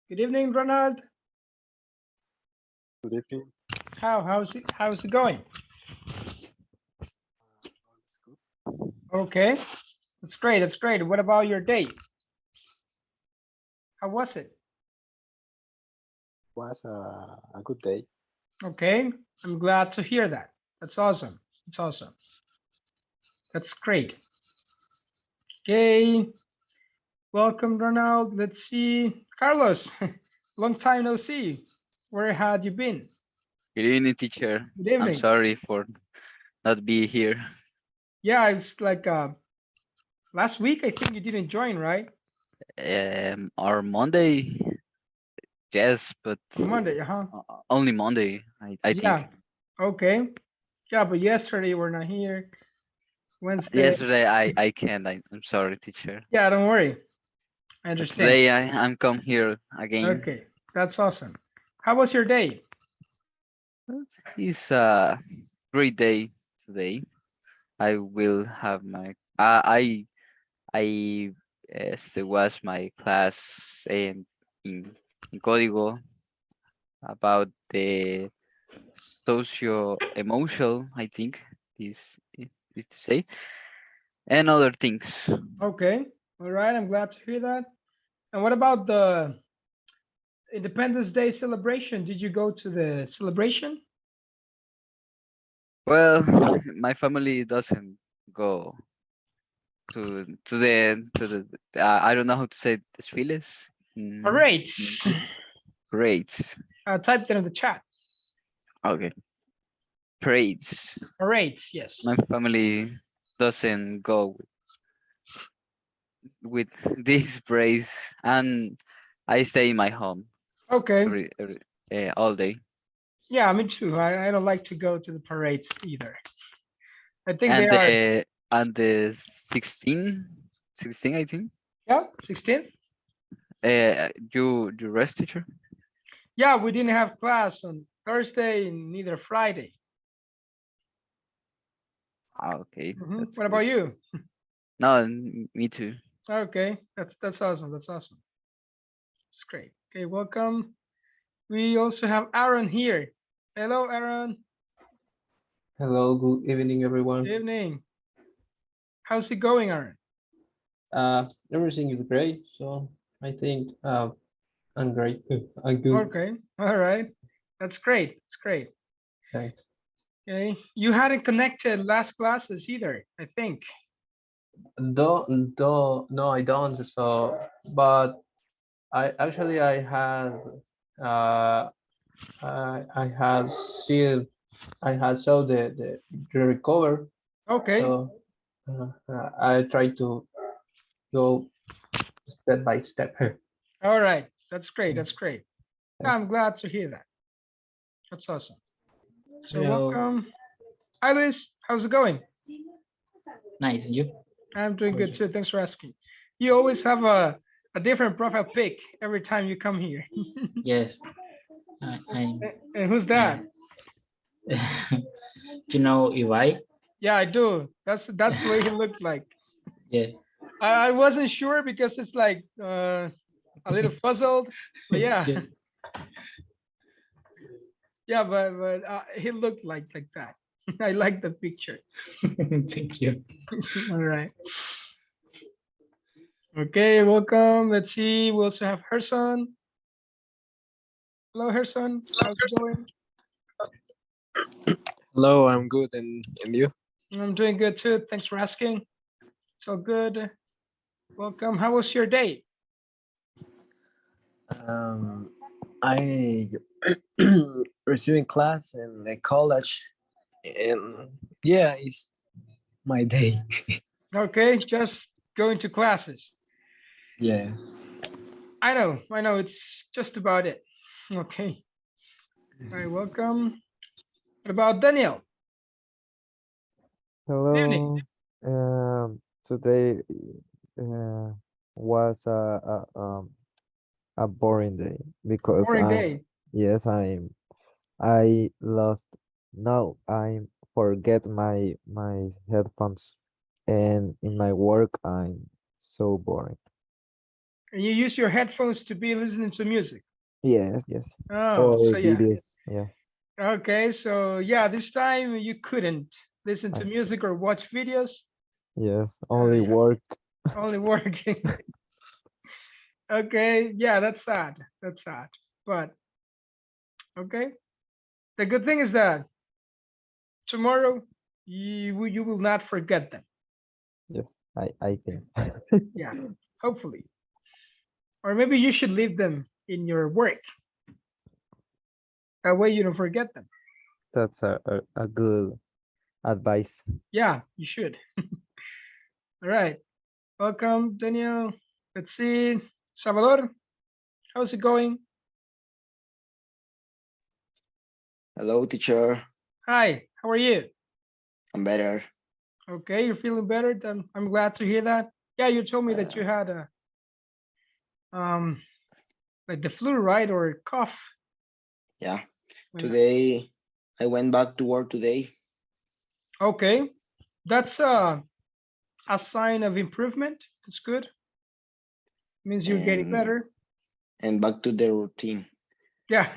Good evening, Ronald. Good evening. How's it going? Good. Okay, that's great. That's great. What about your day? How was it? Was a good day. Okay, I'm glad to hear that. That's awesome. That's awesome. That's great. Okay, welcome, Ronald. Let's see, Carlos. Long time no see. Where had you been? Good evening, teacher. Good I'm evening. sorry for not be here. Yeah, it's like last week. I think you didn't join, right? Our Monday, yes, but On Monday, huh? only Monday, I think. Yeah. Okay. Yeah, but yesterday you were not here. Wednesday. Yesterday, I can't. I'm sorry, teacher. Yeah, don't worry. I But understand. today, I'm come here again. Okay, that's awesome. How was your day? It's a great day today. I will have my. I still was my class in Código about the socio emotional, I think is to say, and other things. Okay, all right. I'm glad to hear that. And what about the Independence Day celebration? Did you go to the celebration? Well, my family doesn't go to the I don't know how to say desfiles in Parades. English. Great. Type that in the chat. Okay. Parades. Parades, yes. My family doesn't go with this praise, and I stay in my home Okay. all day. Yeah, me too. I don't like to go to the parades either. I think they And are, the 16 I think. yeah, 16. You rest, teacher. Yeah, we didn't have class on Thursday and neither Friday. Okay, Mhm. that's What good. about you? No, me too. Okay, that's awesome. That's awesome. It's great. Okay, welcome. We also have Aaron here. Hello, Aaron. Hello, good evening, Good everyone. evening. How's it going, Aaron? Everything is great, so I think I'm great. I'm good. Okay, all right. That's great. That's great. Thanks. Okay, you hadn't connected last classes either, I think. No, I don't. So, but I had uh I had seen I had saw the recover. Okay, So I try to go step by step. all right. That's great. That's great. I'm Thanks. glad to hear that. That's awesome. So Hello. welcome. Hi, Liz. How's it going? Nice. And you? I'm doing good too. Thanks for asking. You always have a different profile pic every time you come here. Yes. And who's that? Do you know Ibai? Yeah, I do. That's the way he looked like. Yeah. I wasn't sure because it's like a little puzzled, but yeah, Yeah. yeah, but he looked like that. I like the picture. Thank you. All right. Okay, welcome. Let's see. We also have Herson. Hello, Herson. How's it going? Hello, I'm good, and you? I'm doing good too. Thanks for asking. So good. Welcome. How was your day? I receiving class in the college, and yeah, it's my day. Okay, just going to classes. Yeah. I know. It's just about it. Okay. All right, welcome. What about Daniel? Good evening. Hello. Today uh, was a boring day because Boring day. yes, I lost no, I forget my headphones, and in my work I'm so boring. And you use your headphones to be listening to music. Yes, yes. Oh, Or so yeah. videos. Yes. Okay, so yeah, this time you couldn't listen to I, music or watch videos. yes. Oh Only yeah, work. only working. Okay, yeah, that's sad. That's sad. But okay. The good thing is that tomorrow you will not forget them. Yes. I think. Yeah, hopefully. Or maybe you should leave them in your work. That way you don't forget them. That's a good advice. Yeah, you should. All right. Welcome, Daniel. Let's see. Salvador, how's it going? Hello, teacher. Hi, how are you? I'm better. Okay, you're feeling better. Then I'm glad to hear that. Yeah, you told me that you Uh, had a um like the flu, right? Or cough. yeah. when- Today, I went back to work today. Okay. That's a sign of improvement. That's good. Means you're getting and better. and back to the routine. Yeah.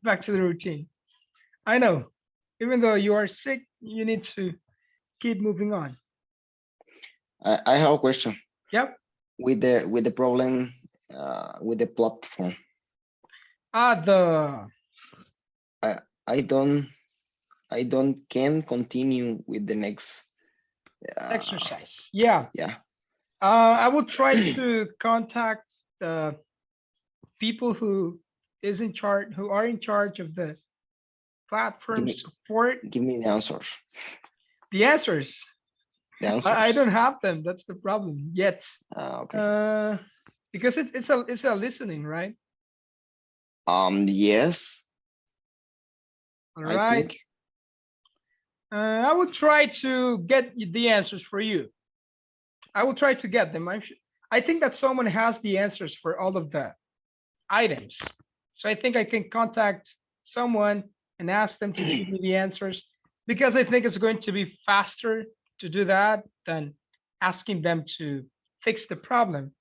Back to the routine. I know. Even though you are sick, you need to keep moving on. I have a question Yep. with the problem with the platform. The I I don't I don't can continue with the next. exercise. Yeah. Yeah. I will try to contact the people who are in charge of the Give platform me support. give me the answers. The answers. The I answers. don't have them. That's the problem yet. Okay. Because it's a listening, right? Yes, All I right. think. I will try to get the answers for you. I will try to get them. I think that someone has the answers for all of the items. So I think I can contact someone and ask them to give me the answers because I think it's going to be faster to do that than asking them to fix the problem.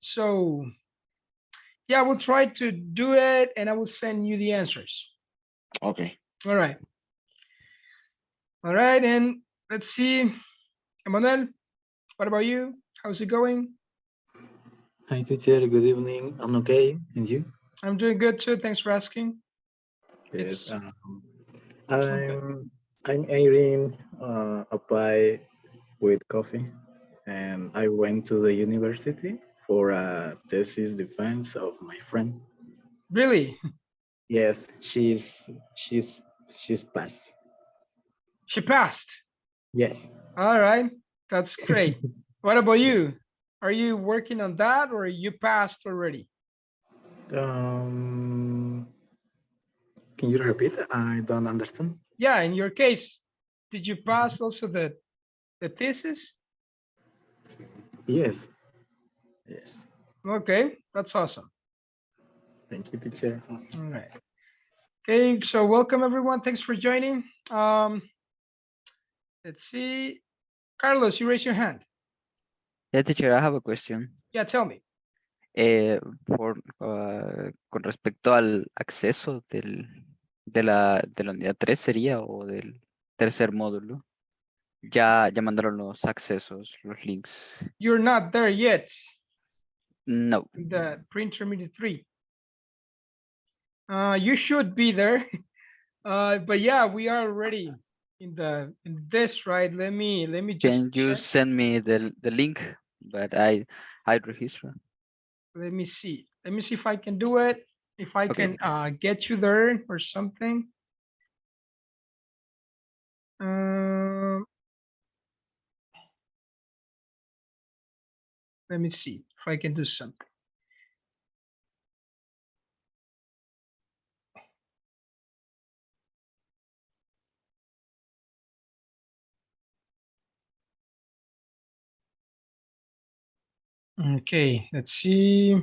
So yeah, I will try to do it and I will send you the answers. Okay. All right. All right. And let's see. Emmanuel, what about you? How's it going? Hi, teacher. Good evening. I'm okay. And you? I'm doing good too. Thanks for asking. Yes. It's all good. I'm eating a pie with coffee, and I went to the university for a thesis defense of my friend. Really? Yes, she's passed. She passed. Yes. All right. That's great. What about you? Are you working on that or you passed already? Um, can you repeat? I don't understand. Yeah, in your case, did you pass also the thesis? Yes. Yes. Okay, that's awesome. Thank you, teacher. All right. Okay, so welcome everyone. Thanks for joining. Let's see. Carlos, you raise your hand. Yeah, teacher, I have a question. Yeah, tell me. Con respecto al acceso de la unidad 3 sería o del tercer módulo. Ya mandaron los accesos, los links. You're not there yet. No. The pre-intermediate 3. You should be there. But yeah, we are already in this, right? Let me just Can you check. send me the link? But I register. Let me see. Let me see if I can do it. If I Okay, can teacher. get you there or something. Um, let me see if I can do something. Okay, let's see.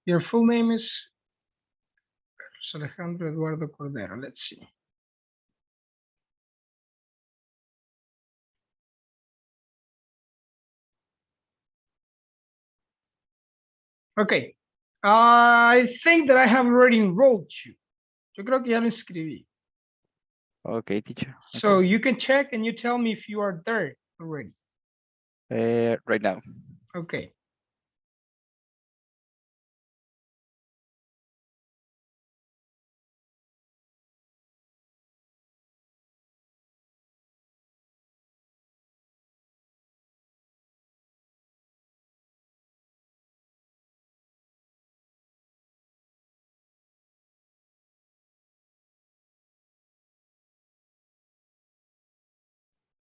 Your full name is Alejandro Eduardo Cordero. Let's see. Okay. I think that I have already enrolled you. Yo creo que ya lo inscribí. Okay, teacher. So Okay. you can check and you tell me if you are there already. Right now. Okay.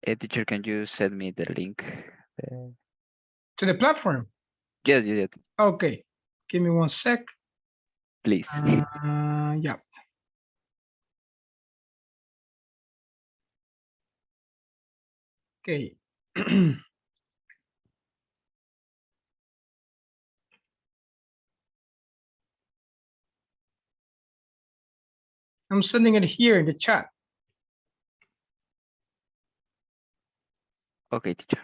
Teacher, can you send me the link? To the platform. Yes, yes, yes, Okay. Give me 1 sec. please. Yeah. Okay. I'm sending it here in the chat. Okay, teacher.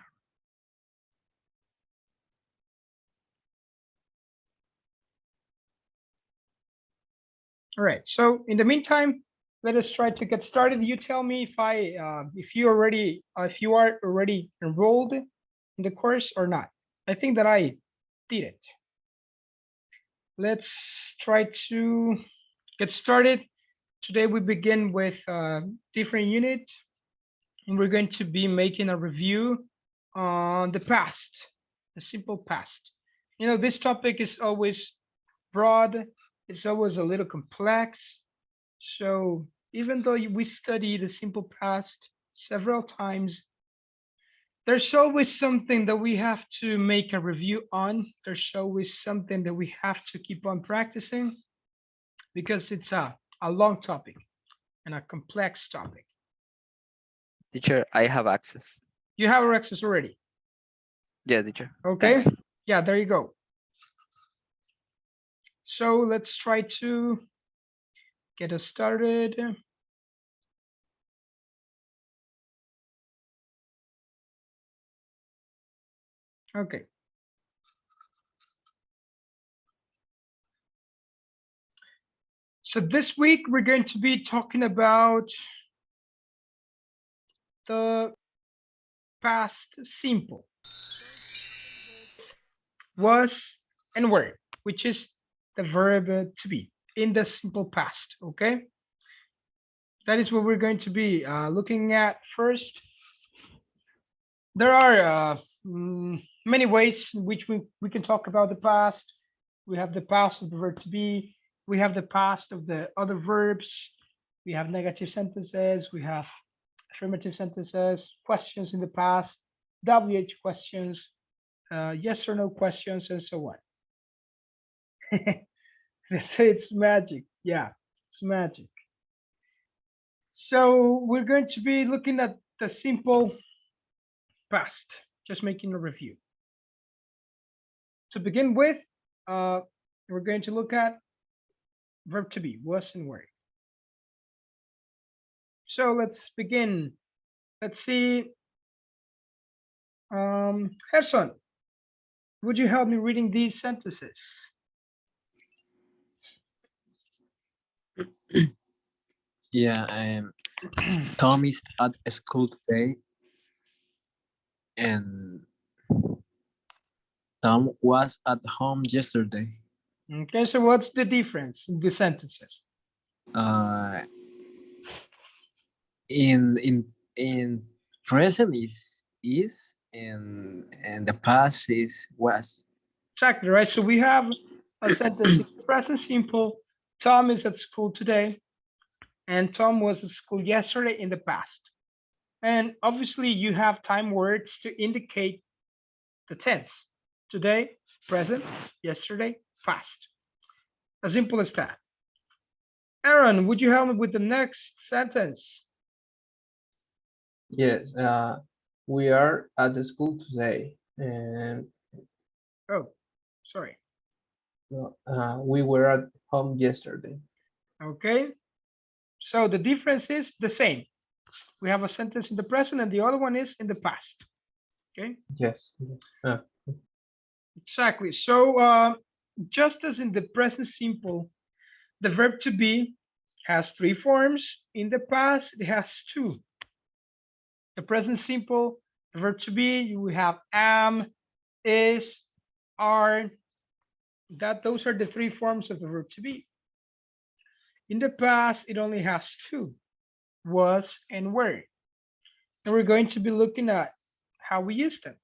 All right. So in the meantime, let us try to get started. You tell me if you are already enrolled in the course or not. I think that I did it. Let's try to get started. Today we begin with a different unit, and we're going to be making a review on the past, the simple past. You know, this topic is always broad, it's always a little complex. So even though we study the simple past several times, there's always something that we have to make a review on. There's always something that we have to keep on practicing because it's a long topic and a complex topic. Teacher, I have access. You have access already. Yeah, teacher. Okay. Thanks. Yeah, there you go. So let's try to get us started. Okay. So this week we're going to be talking about the past simple. Was and were, which is the verb to be in the simple past, okay? That is what we're going to be looking at first. There are many ways in which we can talk about the past. We have the past of the verb to be. We have the past of the other verbs. We have negative sentences. We have affirmative sentences, questions in the past, WH questions, yes or no questions, and so on. They say it's magic. Yeah, it's magic. So we're going to be looking at the simple past, just making a review. To begin with, we're going to look at verb to be, was and were. So let's begin. Let's see. Gerson, would you help me reading these sentences? Yeah, Tom is at school today, and Tom was at home yesterday. Okay, so what's the difference in the sentences? Uh, in present is and the past is was. Exactly, right? So we have a sentence, it's the present simple. Tom is at school today, and Tom was at school yesterday in the past. And obviously you have time words to indicate the tense. Today, present, yesterday, past. As simple as that. Aaron, would you help me with the next sentence? Yes, we are at the school today, and Oh, sorry. No, we were at home yesterday. Okay. So the difference is the same. We have a sentence in the present and the other one is in the past. Okay. Yes. Exactly. So just as in the present simple, the verb to be has 3 forms. In the past, it has 2. The present simple, the verb to be, you will have am, is, are. Those are the 3 forms of the verb to be. In the past, it only has 2, was and were. And we're going to be looking at how we use them.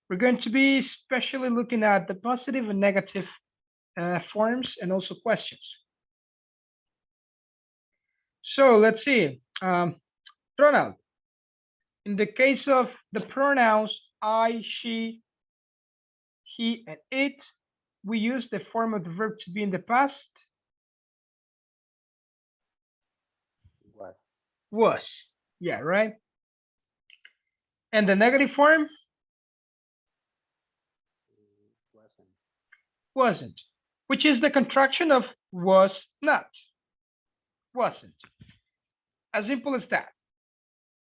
We're going to be especially looking at the positive and negative forms and also questions. So let's see. Ronald, in the case of the pronouns I, she, he, and it, we use the form of the verb to be in the past. Was. Yeah, right. And the negative form? Wasn't. Which is the contraction of was not. Wasn't. As simple as that.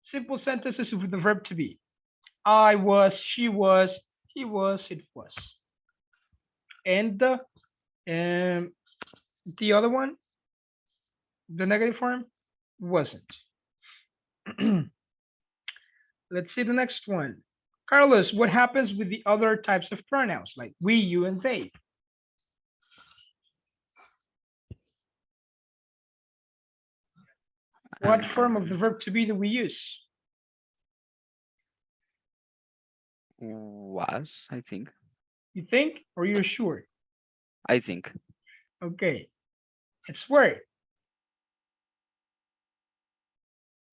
Simple sentences with the verb to be. I was, she was, he was, it was. And the other one, the negative form, wasn't. Let's see the next one. Carlos, what happens with the other types of pronouns like we, you, and they? What form of the verb to be do we use? Was, I think. You think, or you're sure? I think. Okay, it's were.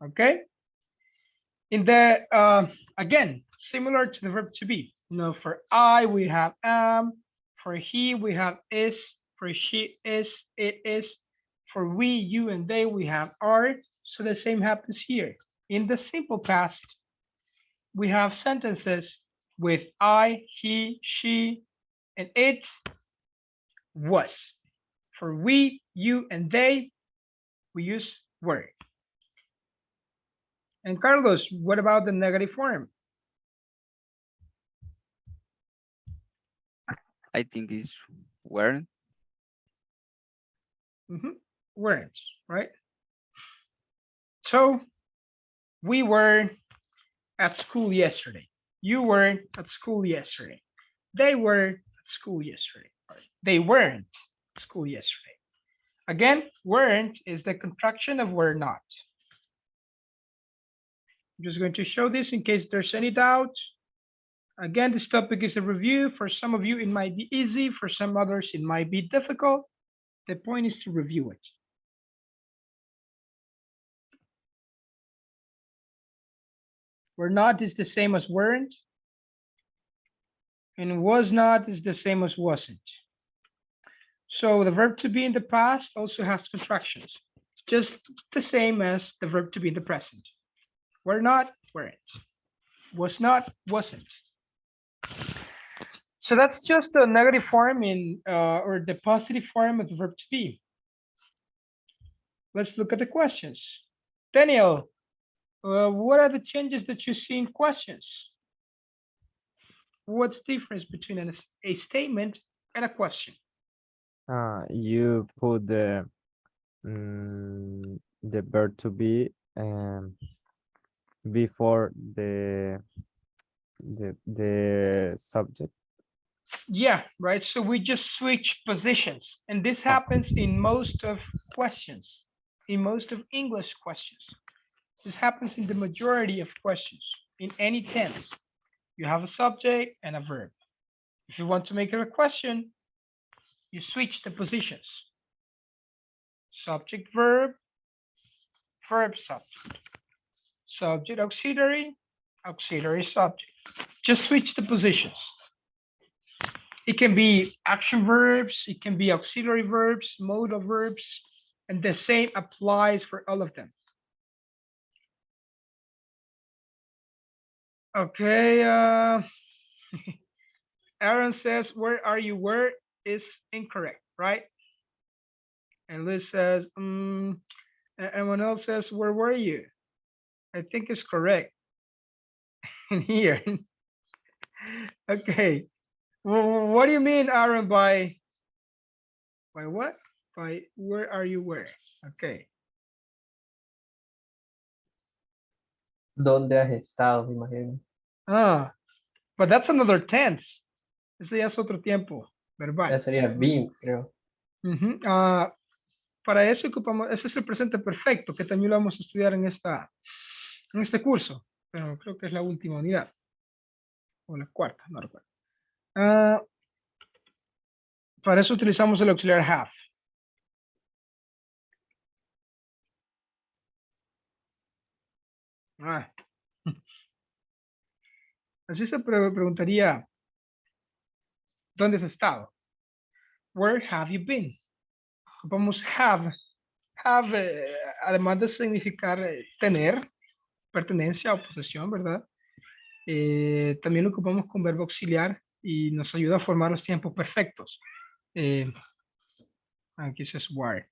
Okay. In the again, similar to the verb to be. You know, for I we have am, for he we have is, for she is, it is, for we, you, and they we have are. So the same happens here. In the simple past, we have sentences with I, he, she, and it was. For we, you, and they, we use were. And Carlos, what about the negative form? I think it's weren't. Weren't, right? So we were at school yesterday. You were at school yesterday. They were at school yesterday. They weren't at school yesterday. Again, weren't is the contraction of were not. I'm just going to show this in case there's any doubt. Again, this topic is a review. For some of you, it might be easy. For some others, it might be difficult. The point is to review it. Were not is the same as weren't. And was not is the same as wasn't. So the verb to be in the past also has contractions, just the same as the verb to be in the present. Were not, weren't. Was not, wasn't. So that's just the negative form in or the positive form of the verb to be. Let's look at the questions. Daniel, what are the changes that you see in questions? What's the difference between a statement and a question? You put the verb to be before the subject. Yeah, right. So we just switch positions. And this happens in most of questions, in most of English questions. This happens in the majority of questions, in any tense. You have a subject and a verb. If you want to make it a question, you switch the positions. Subject, verb, verb, subject. Subject, auxiliary, auxiliary, subject. Just switch the positions. It can be action verbs, it can be auxiliary verbs, modal verbs, and the same applies for all of them. Okay, Aaron says, where are you? Where is incorrect, right? And Liz says, anyone else says, where were you? I think it's correct. In here. Okay. What do you mean, Aaron, by what? By where are you where? Okay. ¿Dónde has estado? Me imagino. Ah, but that's another tense. Ese ya es otro tiempo verbal. Ya sería been, creo. Ujú. Para eso ocupamos, ese es el presente perfecto, que también lo vamos a estudiar en este curso, pero creo que es la última unidad, o la cuarta, no recuerdo. Para eso utilizamos el auxiliar have. Así se preguntaría, ¿dónde has estado? Where have you been? Ocupamos have, además de significar tener, pertenencia o posesión, ¿verdad? También lo ocupamos con verbo auxiliar y nos ayuda a formar los tiempos perfectos. Aquí se es where.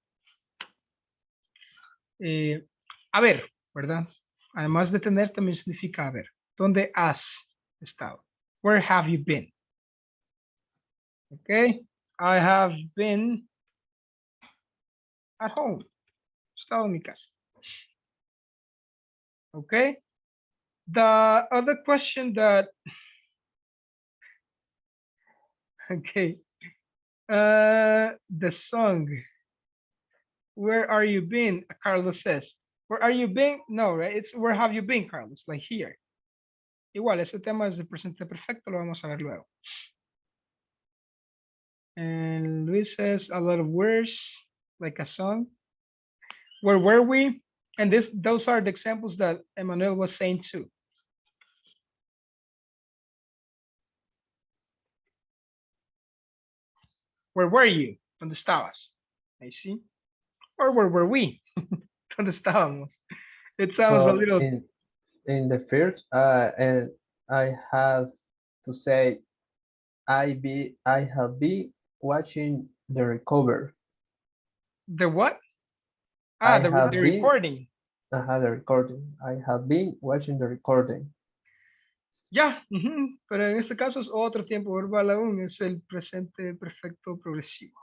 A ver, ¿verdad? Además de tener, también significa a ver. ¿Dónde has estado? Where have you been? Okay, I have been at home. He estado en mi casa. Okay. The other question that, okay, the song, where are you been? Carlos says, where are you been? No, right? It's where have you been, Carlos? Like here. Igual, ese tema es de presente perfecto, lo vamos a ver luego. And Luis says a lot of words, like a song. Where were we? And those are the examples that Emmanuel was saying too. Where were you? ¿Dónde estabas? I see. Or where were we? ¿Dónde estábamos? It sounds a little. In the first, and I had to say, I have been watching the recover. The what? I The have been- recording. The recording. I have been watching the recording. Ya, pero en este caso es otro tiempo verbal aún, es el presente perfecto progresivo.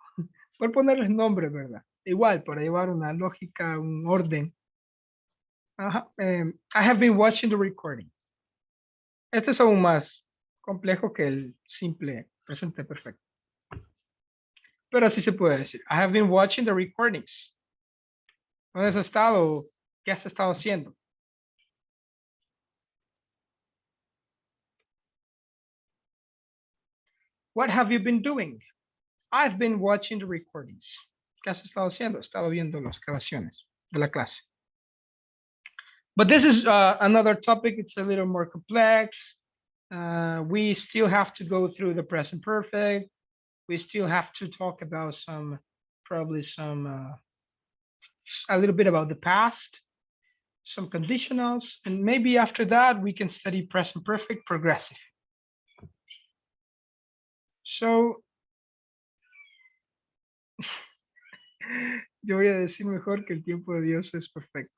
Por ponerles nombre, ¿verdad? Igual, para llevar una lógica, un orden. Ajá, I have been watching the recording. Este es aún más complejo que el simple presente perfecto. Pero así se puede decir. I have been watching the recordings. ¿Dónde has estado? ¿Qué has estado haciendo? What have you been doing? I've been watching the recordings. ¿Qué has estado haciendo? He estado viendo las grabaciones de la clase. But this is another topic. It's a little more complex. We still have to go through the present perfect. We still have to talk about probably a little bit about the past, some conditionals, and maybe after that we can study present perfect progressive. So, yo voy a decir mejor que el tiempo de Dios es perfecto.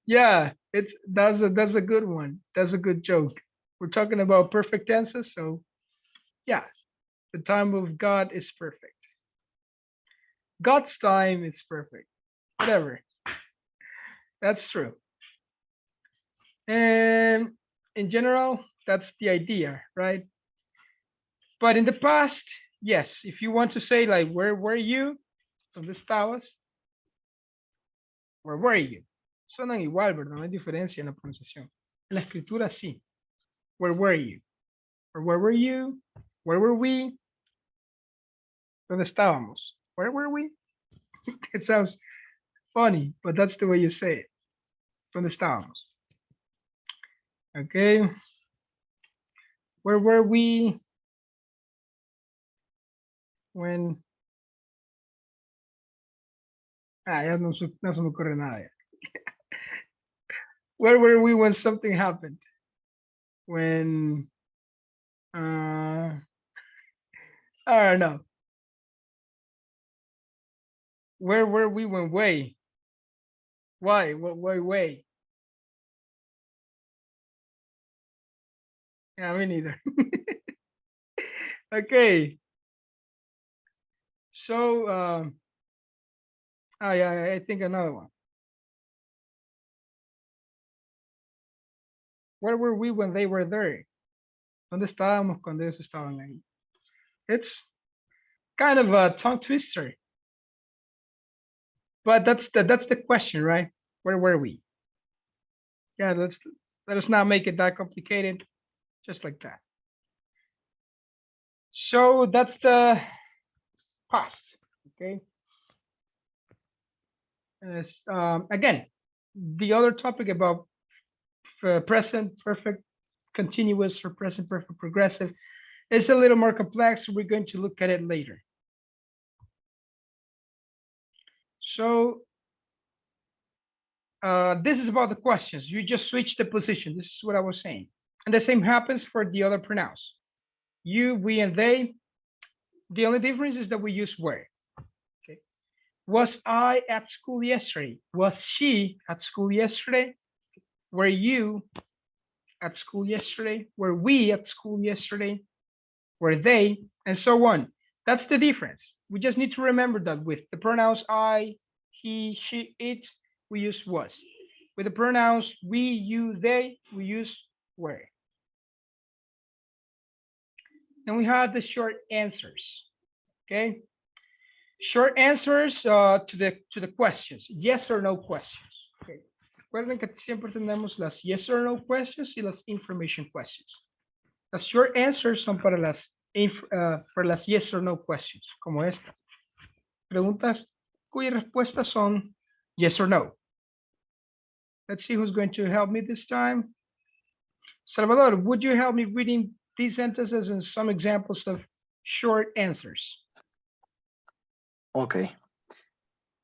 Yeah, that's a good one. That's a good joke. We're talking about perfect tenses, so yeah, the time of God is perfect. God's time is perfect. Whatever. That's true. And in general, that's the idea, right? But in the past, yes, if you want to say like, where were you? ¿Dónde estabas? Where were you? Sonan igual, ¿verdad? No hay diferencia en la pronunciación. En la escritura sí. Where were you? Or where were you? Where were we? ¿Dónde estábamos? Where were we? It sounds funny, but that's the way you say it. ¿Dónde estábamos? Okay. Where were we when? Ya no se me ocurre nada ya. Where were we when something happened? When I don't know. Where were we when way? Why? Why way? Yeah, me neither. Okay. So, oh yeah, I think another one. Where were we when they were there? ¿Dónde estábamos cuando ellos estaban ahí? It's kind of a tongue twister, but that's the question, right? Where were we? Yeah, let us not make it that complicated, just like that. So that's the past. Okay. Again, the other topic about present perfect continuous or present perfect progressive is a little more complex. We're going to look at it later. So this is about the questions. You just switch the position. This is what I was saying. And the same happens for the other pronouns. You, we, and they. The only difference is that we use were. Okay. Was I at school yesterday? Was she at school yesterday? Were you at school yesterday? Were we at school yesterday? Were they? And so on. That's the difference. We just need to remember that with the pronouns I, he, she, it, we use was. With the pronouns we, you, they, we use were. And we have the short answers. Okay. Short answers to the questions. Yes or no questions. Okay. Recuerden que siempre tenemos las yes or no questions y las information questions. Las short answers son para las yes or no questions, como esta. Preguntas cuyas respuestas son yes or no. Let's see who's going to help me this time. Salvador, would you help me reading these sentences and some examples of short answers? Okay.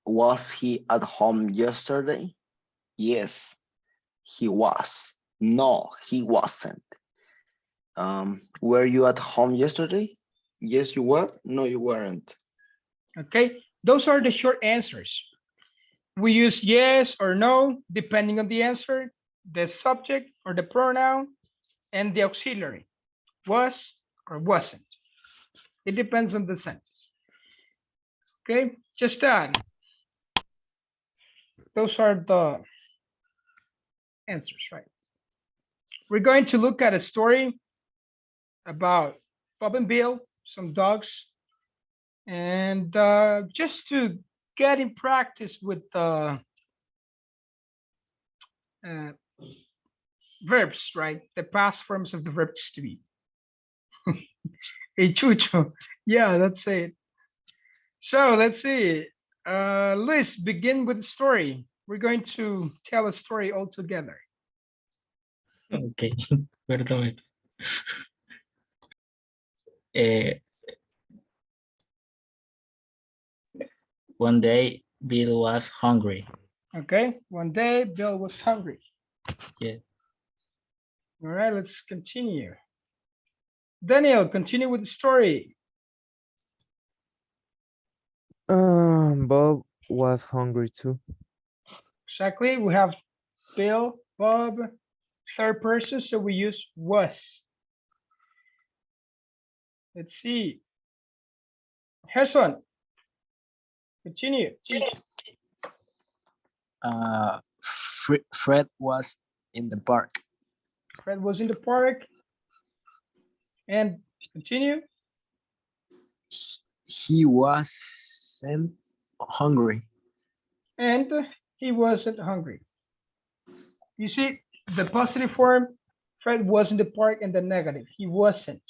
Was he at home yesterday? Yes, he was. No, he wasn't. Were you at home yesterday? Yes, you were. No, you weren't. Okay, those are the short answers. We use yes or no, depending on the answer, the subject or the pronoun, and the auxiliary, was or wasn't. It depends on the sentence. Okay, just that. Those are the answers, right? We're going to look at a story about Bob and Bill, some dogs, and just to get in practice with verbs, right? The past forms of the verbs to be. Hey, Chucho. Yeah, that's it. So let's see. Luis, begin with the story. We're going to tell a story all together. Okay, perdón. Eh, one day, Bill was hungry. Okay, one day Bill was hungry. Yes. All right, let's continue. Daniel, continue with the story. Bob was hungry too. Exactly, we have Bill, Bob, third person, so we use was. Let's see. Gerson, continue. Fred was in the park. Fred was in the park. And continue. He wasn't hungry. And he wasn't hungry. You see, the positive form, Fred was in the park, and the negative, he wasn't.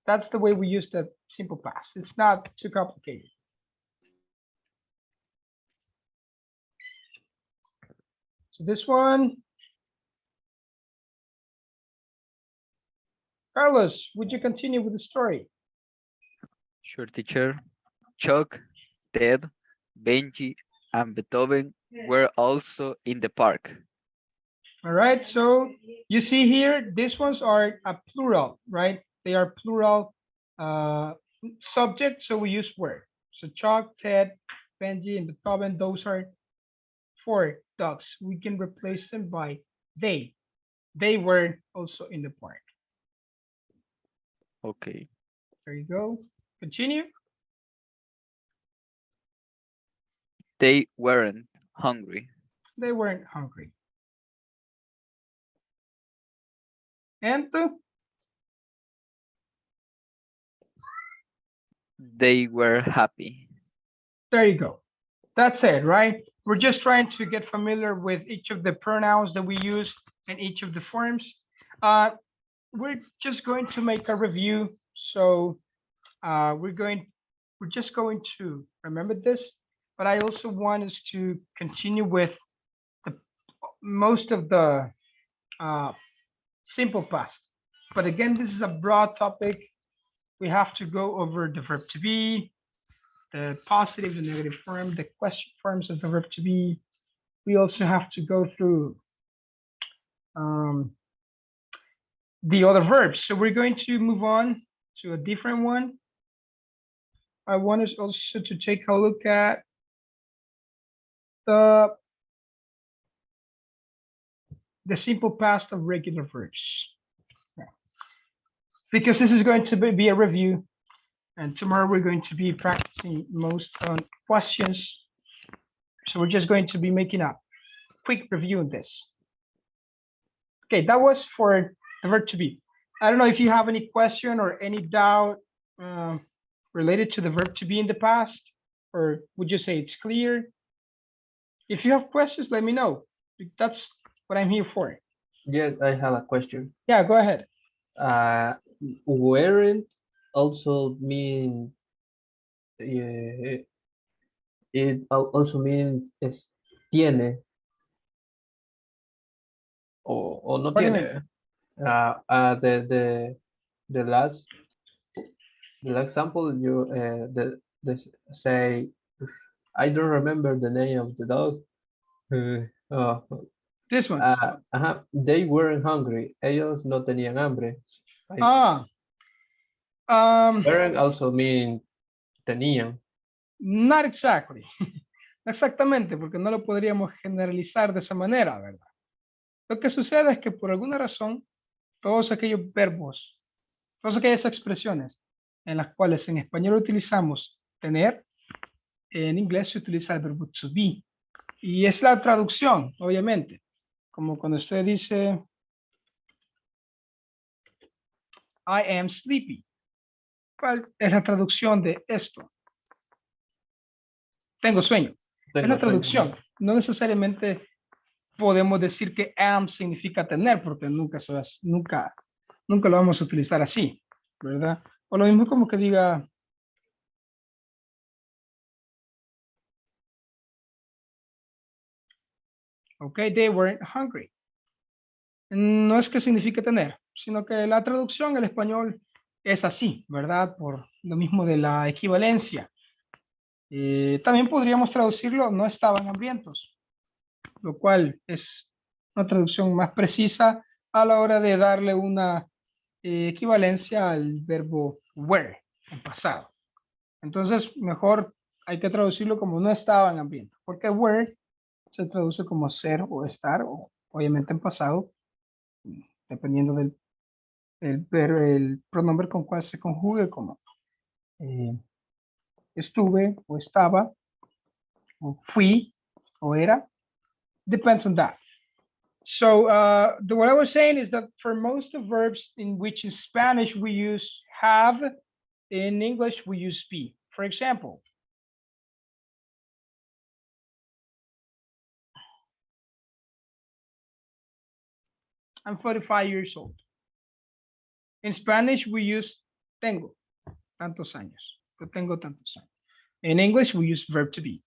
That's the way we use the simple past. It's not too complicated. So this one, Carlos, would you continue with the story? Sure, teacher. Chuck, Ted, Benji, and Beethoven were also in the park. All right, so you see here, these ones are a plural, right? They are plural subject, so we use were. So Chuck, Ted, Benji, and Beethoven, those are 4 dogs. We can replace them by they. They were also in the park. Okay. There you go. Continue. They weren't hungry. They weren't hungry. And They were happy. there you go. That's it, right? We're just trying to get familiar with each of the pronouns that we use in each of the forms. We're just going to make a review. So we're just going to remember this, but I also want us to continue with the most of the simple past. But again, this is a broad topic. We have to go over the verb to be, the positive and negative form, the question forms of the verb to be. We also have to go through the other verbs. So we're going to move on to a different one. I want us also to take a look at the simple past of regular verbs. Because this is going to be a review, and tomorrow we're going to be practicing most on questions. So we're just going to be making a quick review of this. Okay, that was for the verb to be. I don't know if you have any question or any doubt related to the verb to be in the past, or would you say it's clear? If you have questions, let me know. That's what I'm here for. Yes, I have a question. Yeah, go ahead. Weren't also mean it also means tiene o no What do you tiene. The last example you the say I don't remember the name of the dog. This one. They weren't hungry. Ellos no tenían hambre. Weren't also mean tenían. Not exactly. Exactamente, porque no lo podríamos generalizar de esa manera, ¿verdad? Lo que sucede es que por alguna razón, todos aquellos verbos, todas aquellas expresiones en las cuales en español utilizamos tener, en inglés se utiliza el verbo to be. Y es la traducción, obviamente. Como cuando usted dice, I am sleepy. ¿Cuál es la traducción de esto? Tengo sueño. Es la traducción. No necesariamente podemos decir que am significa tener, porque nunca lo vamos a utilizar así, ¿verdad? O lo mismo como que diga, ok, they weren't hungry. No es que signifique tener, sino que la traducción al español es así, ¿verdad? Por lo mismo de la equivalencia. También podríamos traducirlo, no estaban hambrientos, lo cual es una traducción más precisa a la hora de darle una equivalencia al verbo were en pasado. Entonces, mejor hay que traducirlo como no estaban hambrientos, porque were se traduce como ser o estar, o obviamente en pasado, dependiendo del el pronombre con cual se conjugue, como estuve o estaba, o fui o era. Depends on that. So what I was saying is that for most of verbs in which in Spanish we use have, in English we use be. For example, I'm 45 years old. In Spanish we use tengo tantos años. Yo tengo tantos años. In English we use verb to be.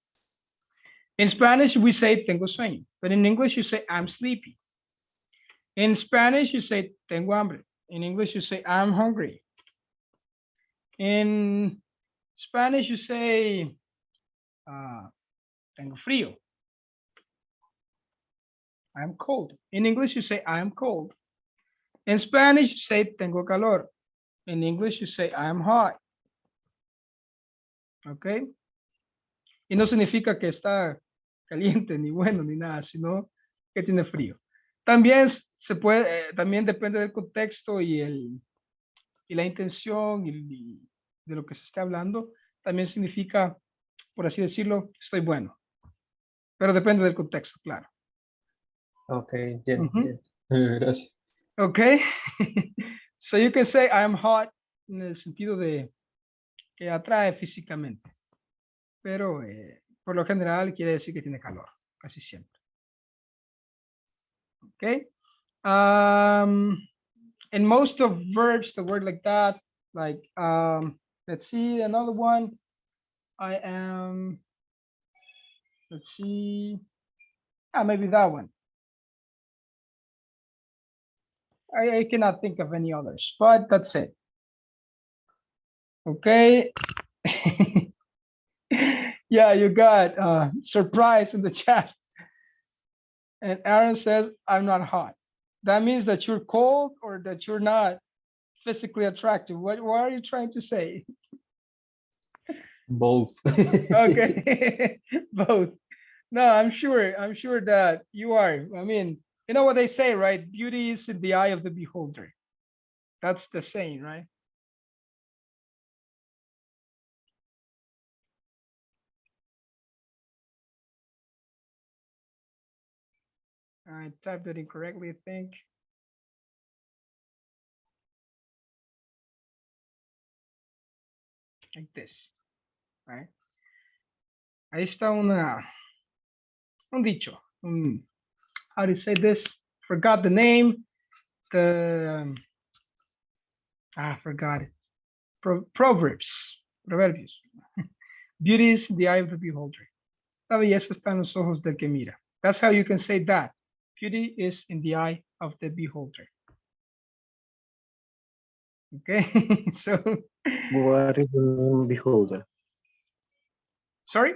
In Spanish we say tengo sueño, but in English you say I'm sleepy. In Spanish you say tengo hambre. In English you say I'm hungry. In Spanish you say tengo frío. I'm cold. In English you say I am cold. In Spanish you say tengo calor. In English, you say, I'm hot. ¿Ok? Y no significa que está caliente, ni bueno, ni nada, sino que tiene frío. También se puede, también depende del contexto y la intención y de lo que se esté hablando. También significa, por así decirlo, estoy bueno. Pero depende del contexto, claro. Okay, yeah, Ujú. yeah. Gracias. Okay. So you can say I'm hot en el sentido de que atrae físicamente, pero por lo general quiere decir que tiene calor, casi siempre. Okay. In most of verbs, the word like that, like let's see another one. I am. Let's see. Maybe that one. I cannot think of any others, but that's it. Okay. Yeah, you got surprise in the chat. And Aaron says, I'm not hot. That means that you're cold or that you're not physically attractive. What are you trying to say? Both. Okay, both. No, I'm sure that you are. I mean, you know what they say, right? Beauty is in the eye of the beholder. That's the saying, right? I typed it incorrectly, I think. Like this, right? Ahí está un dicho. How do you say this? Forgot the name. Forgot it. Proverbs. Proverbios. Beauty is in the eye of the beholder. La belleza está en los ojos del que mira. That's how you can say that. Beauty is in the eye of the beholder. Okay, so. What is the mean beholder? Sorry?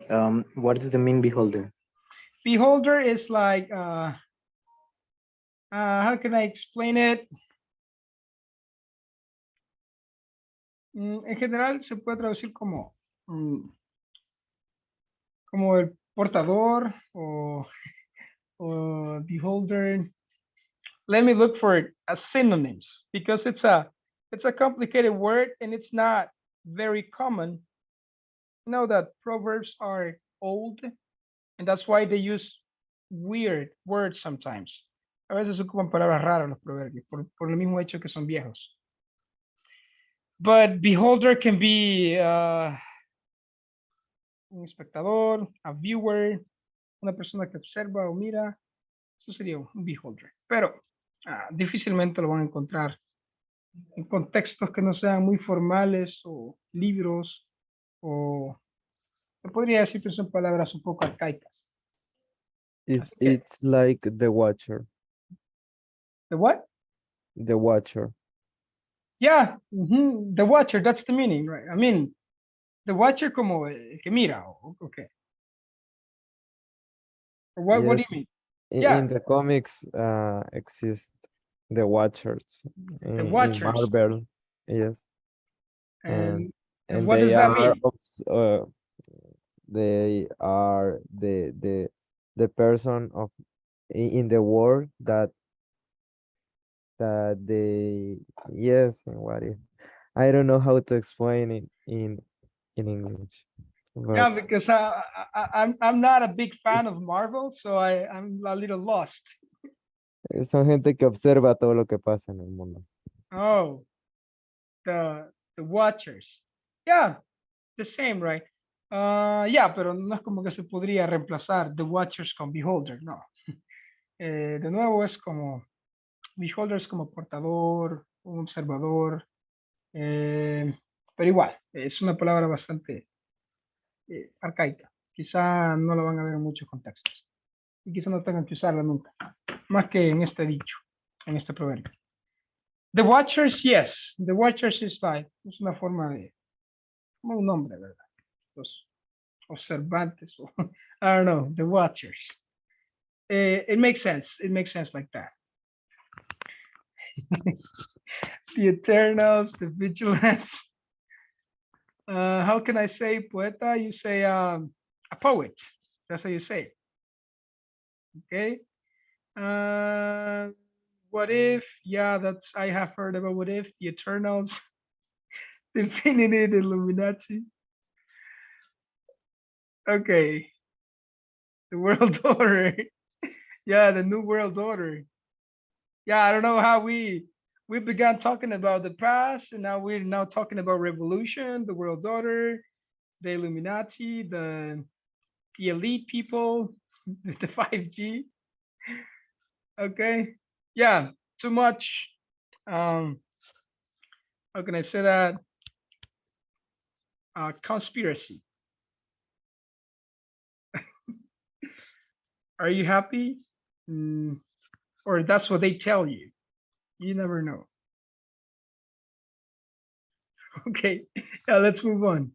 What is the mean beholder? Beholder is like, how can I explain it? En general se puede traducir como, como el portador o beholder. Let me look for it as synonyms because it's a complicated word and it's not very common. You know that proverbs are old and that's why they use weird words sometimes. A veces ocupan palabras raras los proverbios por el mismo hecho que son viejos. But beholder can be un espectador, a viewer, una persona que observa o mira. Eso sería un beholder. Pero difícilmente lo van a encontrar en contextos que no sean muy formales o libros o se podría decir que son palabras un poco arcaicas. It's Así que, it's like the watcher. ¿the what? The watcher. Yeah, the watcher, that's the meaning, right? I mean, the watcher como el que mira, okay. Or what do Yes, you mean? in Yeah, the comics exist the watchers the in watchers. Marvel. Yes, And and what does they that are mean? they are the person of in the world that they yes and what if I don't know how to explain it in English, Yeah, but because I'm not a big fan of Marvel, so I'm a little lost. son gente que observa todo lo que pasa en el mundo. Oh, the watchers. Yeah, the same, right? Yeah, pero no es como que se podría reemplazar the watchers con beholder, no. De nuevo es como beholder es como portador, un observador, pero igual, es una palabra bastante arcaica. Quizá no la van a ver en muchos contextos y quizá no tengan que usarla nunca, más que en este dicho, en este proverbio. The Watchers, yes. The Watchers is like, es una forma de, como un nombre, ¿verdad? Los observantes, o, I don't know, the Watchers. It makes sense. It makes sense like that. The Eternals, the Vigilance. How can I say poeta? You say a poet. That's how you say it. Okay. What if? Yeah, that's I have heard about what if, the Eternals, the Infinity, the Illuminati. Okay. The world order. Yeah, the new world order. Yeah, I don't know how we began talking about the past, and now we're now talking about revolution, the world order, the Illuminati, the elite people, the 5G. Okay. Yeah, too much. How can I say that? Conspiracy. Are you happy? Or that's what they tell you. You never know. Okay, yeah, let's move on.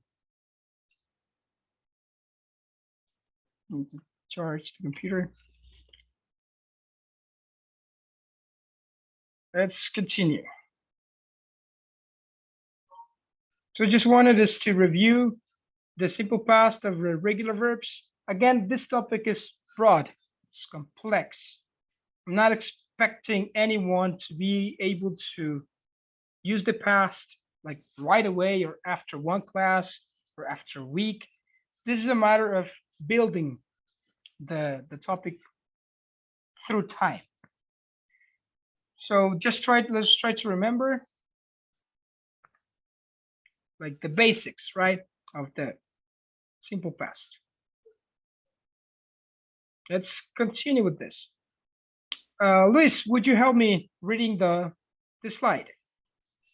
Need to charge the computer. Let's continue. So I just wanted us to review the simple past of regular verbs. Again, this topic is broad, it's complex. I'm not expecting anyone to be able to use the past like right away or after one class or after a week. This is a matter of building the topic through time. So let's try to remember like the basics, right, of the simple past. Let's continue with this. Luis, would you help me reading the slide?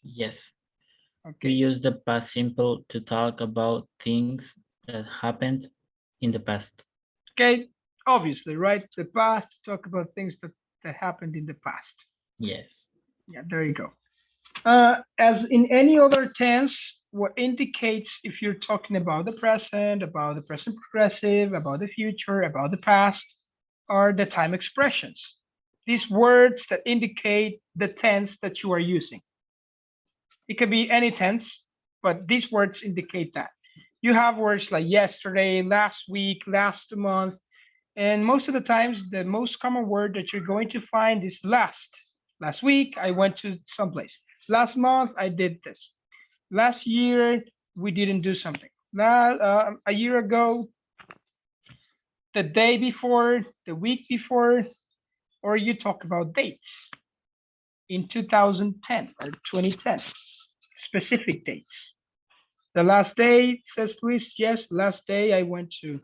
Yes. We Okay. use the past simple to talk about things that happened in the past. Okay. Obviously, right? The past, talk about things that happened in the past. Yes. Yeah, there you go. As in any other tense, what indicates if you're talking about the present progressive, about the future, about the past, are the time expressions. These words that indicate the tense that you are using. It can be any tense, but these words indicate that. You have words like yesterday, last week, last month, and most of the times, the most common word that you're going to find is last. Last week, I went to someplace. Last month, I did this. Last year, we didn't do something. A year ago, the day before, the week before, or you talk about dates in 2010 or 2010, specific dates. The last day, says Luis, yes, last day I went to.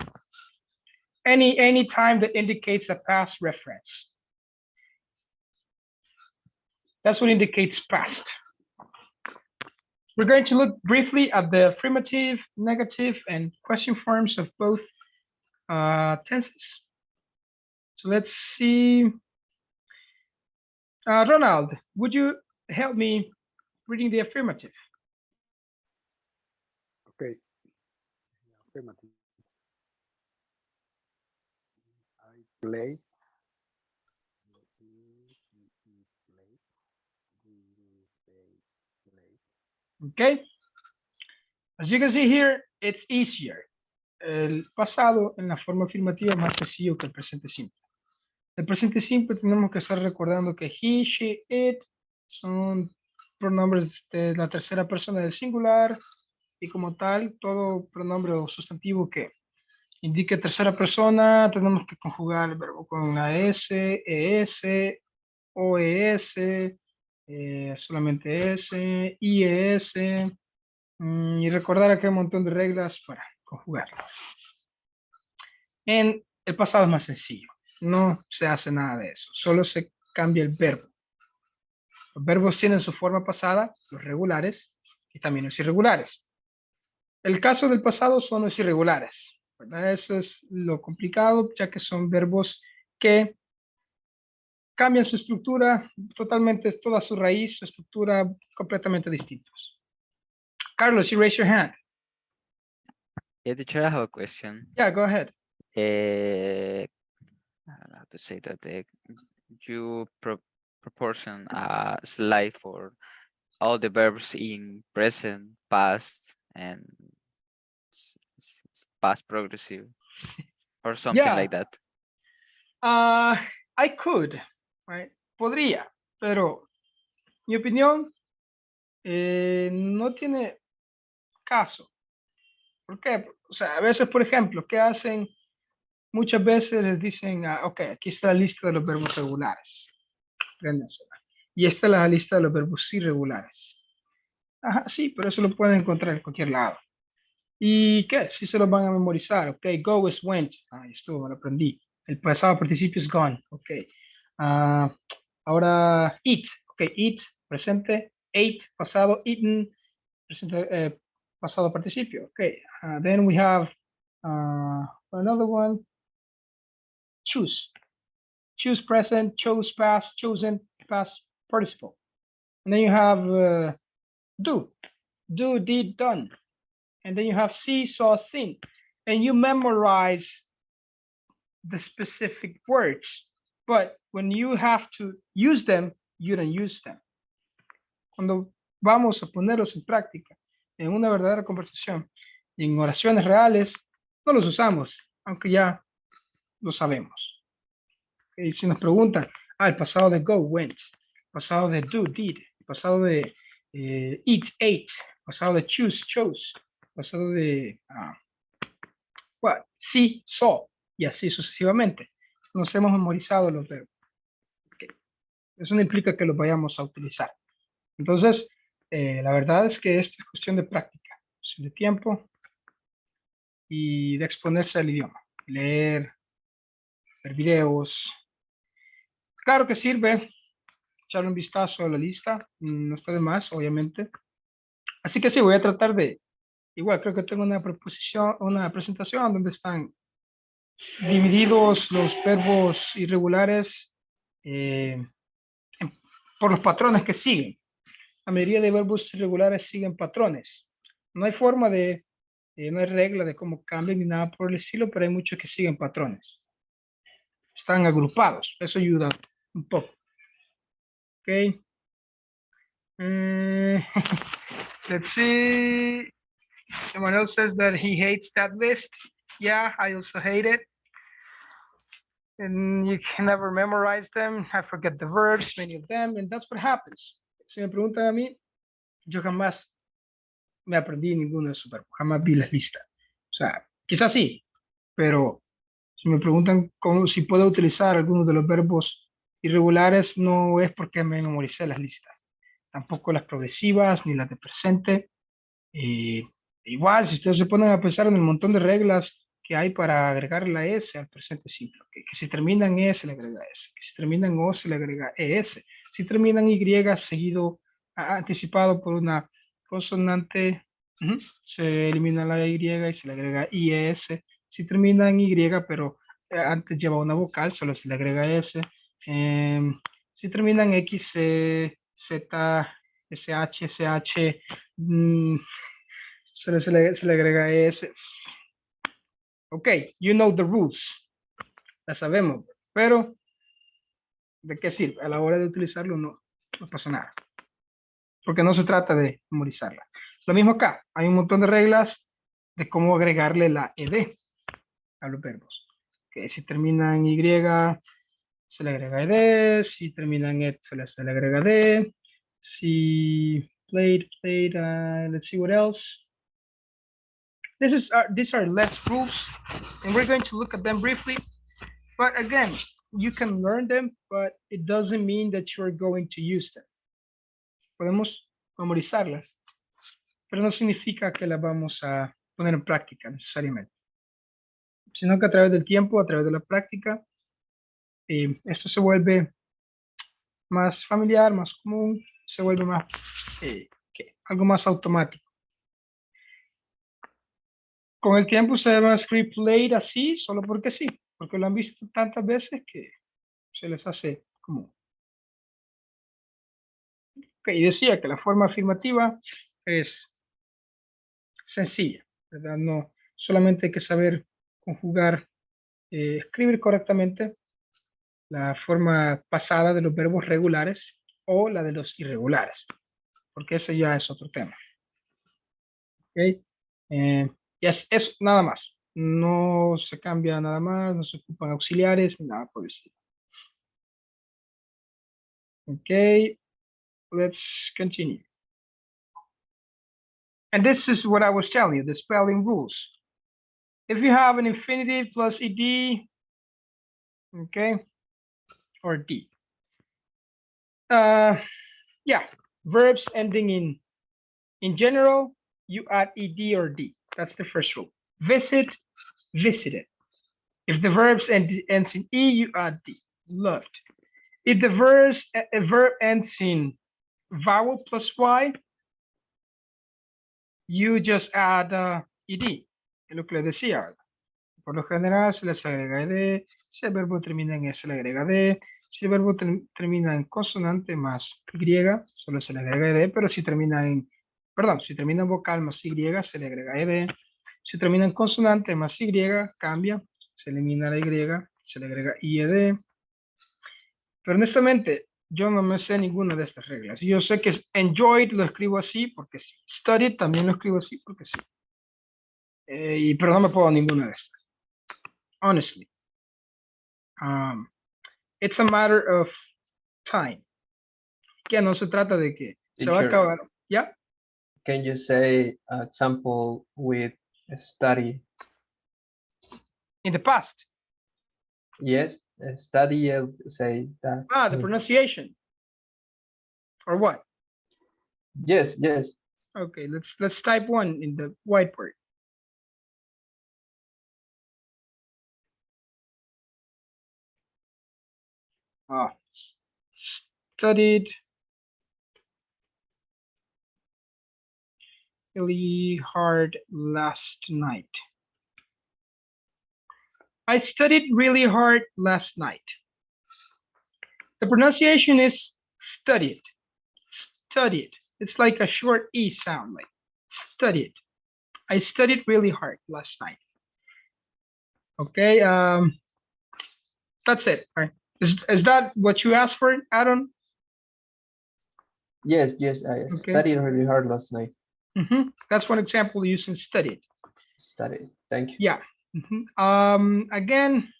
Any time that indicates a past reference. That's what indicates past. We're going to look briefly at the affirmative, negative, and question forms of both tenses. So let's see. Ronald, would you help me reading the affirmative? Okay. Affirmative. I played. Okay. As you can see here, it's easier. El pasado en la forma afirmativa es más sencillo que el presente simple. El presente simple tenemos que estar recordando que he, she, it son pronombres de la tercera persona del singular y como tal, todo pronombre o sustantivo que indique tercera persona, tenemos que conjugar el verbo con una S, ES, OES, solamente S, IES, y recordar que hay un montón de reglas para conjugar. En el pasado es más sencillo, no se hace nada de eso, solo se cambia el verbo. Los verbos tienen su forma pasada, los regulares, y también los irregulares. El caso del pasado son los irregulares, ¿verdad? Eso es lo complicado, ya que son verbos que cambian su estructura totalmente, toda su raíz, su estructura completamente distintos. Carlos, you raise your hand. Yeah, teacher, I have a question. Yeah, go ahead. I don't know how to say that. You proportion a slide for all the verbs in present, past, and past progressive, or something Yeah. like that. I could, right? Podría, pero mi opinión no tiene caso. ¿Por qué? O sea, a veces, por ejemplo, ¿qué hacen? Muchas veces les dicen, ok, aquí está la lista de los verbos regulares. Apréndensela. Y esta es la lista de los verbos irregulares. Ajá, sí, pero eso lo pueden encontrar en cualquier lado. ¿Y qué? Sí se los van a memorizar. Ok, go es went. Ahí estuvo, me lo aprendí. El pasado participio es gone. Ok. Ahora, eat. Ok, eat, presente. Ate, pasado. Eaten, presente, pasado participio. Ok. Then we have another one. Choose. Choose present, chose past, chosen past participle. And then you have do. Do, did, done. And then you have see, saw, seen. And you memorize the specific words. But when you have to use them, you don't use them. Cuando vamos a ponerlos en práctica en una verdadera conversación y en oraciones reales, no los usamos, aunque ya lo sabemos. Y si nos preguntan, el pasado de go, went, el pasado de do, did, el pasado de eat, ate, el pasado de choose, chose, el pasado de see, saw, y así sucesivamente. Nos hemos memorizado los verbos. Okay. Eso no implica que los vayamos a utilizar. Entonces, la verdad es que esto es cuestión de práctica, cuestión de tiempo y de exponerse al idioma. Leer, ver videos. Claro que sirve echarle un vistazo a la lista, no está de más, obviamente. Así que sí, voy a tratar de, igual creo que tengo una proposición, una presentación donde están divididos los verbos irregulares por los patrones que siguen. La mayoría de verbos irregulares siguen patrones. No hay forma de, no hay regla de cómo cambian ni nada por el estilo, pero hay muchos que siguen patrones. Están agrupados, eso ayuda un poco. Ok. Let's see. Someone else says that he hates that list. Yeah, I also hate it. And you can never memorize them. I forget the verbs, many of them, and that's what happens. Si me preguntan a mí, yo jamás me aprendí ninguno de esos verbos, jamás vi las listas. O sea, quizás sí, pero si me preguntan cómo, si puedo utilizar algunos de los verbos irregulares, no es porque me memoricé las listas. Tampoco las progresivas, ni las de presente. Igual, si ustedes se ponen a pensar en el montón de reglas que hay para agregar la S al presente simple, que si termina en E se le agrega S, que si termina en O se le agrega ES, si termina en Y seguido, anticipado por una consonante, se elimina la Y y se le agrega IES, si termina en Y pero antes lleva una vocal, solo se le agrega S, si termina en X, Z, SH, SH, se le agrega S. Ok, you know the rules. La sabemos, pero ¿de qué sirve? A la hora de utilizarlo no pasa nada. Porque no se trata de memorizarla. Lo mismo acá, hay un montón de reglas de cómo agregarle la ed a los verbos. Que si termina en Y, se le agrega ed, si termina en et, se le agrega d, si played, let's see what else. These are less rules, and we're going to look at them briefly. But again, you can learn them, but it doesn't mean that you're going to use them. Podemos memorizarlas, pero no significa que las vamos a poner en práctica necesariamente. Sino que a través del tiempo, a través de la práctica, esto se vuelve más familiar, más común, se vuelve más, algo más automático. Con el tiempo se va a escribir played así, solo porque sí, porque lo han visto tantas veces que se les hace común. Ok, decía que la forma afirmativa es sencilla, ¿verdad? No, solamente hay que saber conjugar, escribir correctamente la forma pasada de los verbos regulares o la de los irregulares, porque ese ya es otro tema. ¿Ok? Y es nada más. No se cambia nada más, no se ocupan auxiliares, ni nada por el estilo. Okay, let's continue. And this is what I was telling you, the spelling rules. If you have an infinitive plus ed, okay, or d. Yeah, verbs ending in general, you add ed or d. That's the first rule. Visit, visited. If the verbs ends in e, you add d. Loved. If the verb ends in vowel plus y, you just add ed. Es lo que les decía, ¿verdad? Por lo general se les agrega ed. Si el verbo termina en e, se le agrega d. Si el verbo termina en consonante más y, solo se le agrega ed, pero si termina en, perdón, si termina en vocal más y, se le agrega ed. Si termina en consonante más y, cambia, se elimina la y, se le agrega ied. Pero honestamente, yo no me sé ninguna de estas reglas. Yo sé que enjoyed lo escribo así porque sí. Studied también lo escribo así porque sí. Pero no me puedo ninguna de estas. Honestly. It's a matter of time. Que no se trata de que se va a Teacher, acabar. ¿Ya? can you say example with study? In the past. Yes, study, say that. The pronunciation. Or what? Yes, yes. Okay, let's type one in the whiteboard. Studied really hard last night. I studied really hard last night. The pronunciation is studied. Studied. It's like a short E sound, like studied. I studied really hard last night. Okay, that's it. Right? Is that what you asked for, Adam? Yes, yes, I studied really hard last night. That's one example using studied. Studied, thank you. Yeah. Again,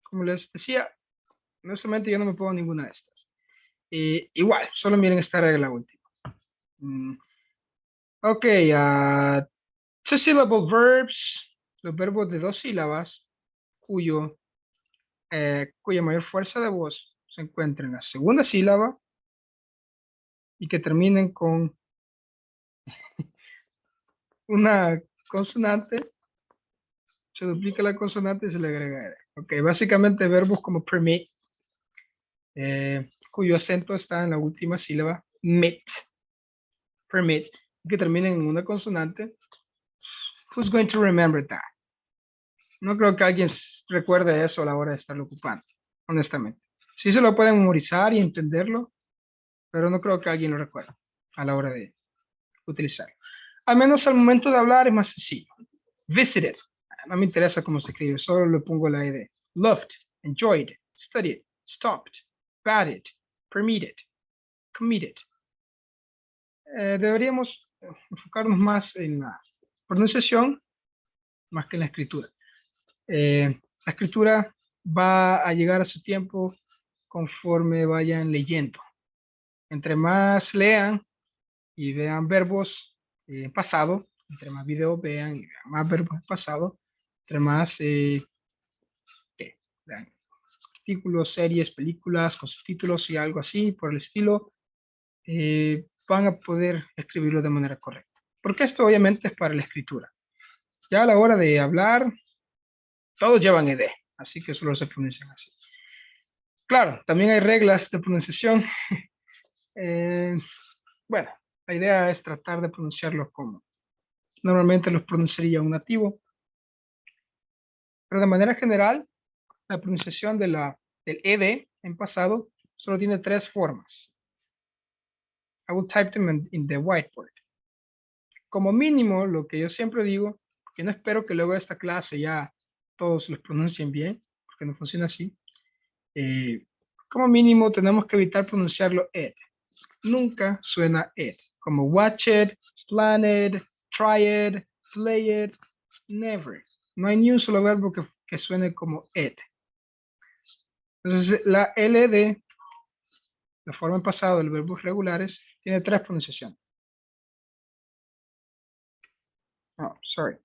como les decía, honestamente yo no me pongo ninguna de estas. Igual, solo miren esta regla última. Ok, two-syllable verbs, los verbos de 2 sílabas, cuya mayor fuerza de voz se encuentra en la segunda sílaba y que terminen con una consonante, se duplica la consonante y se le agrega R. Ok, básicamente verbos como permit, cuyo acento está en la última sílaba, permit, que terminen en una consonante. Who's going to remember that? No creo que alguien recuerde eso a la hora de estarlo ocupando, honestamente. Sí se lo pueden memorizar y entenderlo, pero no creo que alguien lo recuerde a la hora de utilizarlo. Al menos al momento de hablar es más sencillo. Visited. No me interesa cómo se escribe, solo le pongo la idea. Loved, enjoyed, studied, stopped, batted, permitted, committed. Deberíamos enfocarnos más en la pronunciación más que en la escritura. La escritura va a llegar a su tiempo conforme vayan leyendo. Entre más lean y vean verbos en pasado, entre más videos vean y vean más verbos en pasado, entre más vean artículos, series, películas con subtítulos y algo así por el estilo, van a poder escribirlo de manera correcta. Porque esto obviamente es para la escritura. Ya a la hora de hablar, todos llevan ed, así que solo se pronuncian así. Claro, también hay reglas de pronunciación. Bueno, la idea es tratar de pronunciarlos como normalmente los pronunciaría un nativo. Pero de manera general, la pronunciación del ed en pasado solo tiene 3 formas. I will type them in the whiteboard. Como mínimo, lo que yo siempre digo, que no espero que luego de esta clase ya todos los pronuncien bien, porque no funciona así. Como mínimo tenemos que evitar pronunciarlo it. Nunca suena it. Como watch it, plan it, try it, play it, never. No hay ni un solo verbo que suene como it. Entonces la LD, la forma en pasado de los verbos regulares, tiene 3 pronunciaciones. Oh, sorry.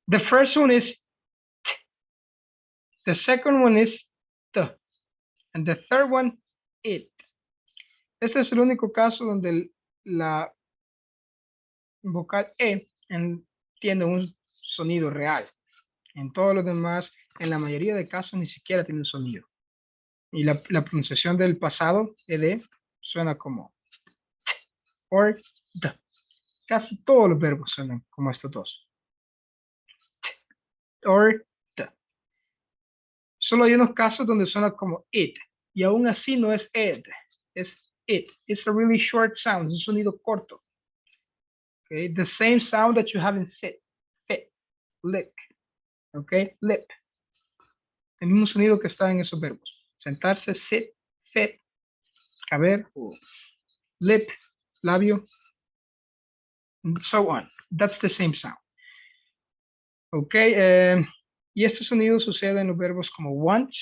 The first one is t. The second one is t. And the third one, it. Este es el único caso donde la vocal E tiene un sonido real. En todos los demás, en la mayoría de casos, ni siquiera tiene un sonido. Y la pronunciación del pasado, ed, suena como t or d. Casi todos los verbos suenan como estos dos. T or d. Solo hay unos casos donde suena como it. Y aún así no es ed, es it. It's a really short sound, es un sonido corto. Okay, the same sound that you have in sit, fit, lick. Okay, lip. El mismo sonido que está en esos verbos. Sentarse, sit, fit, caber, lip, labio, and so on. That's the same sound. Okay, y este sonido sucede en los verbos como want,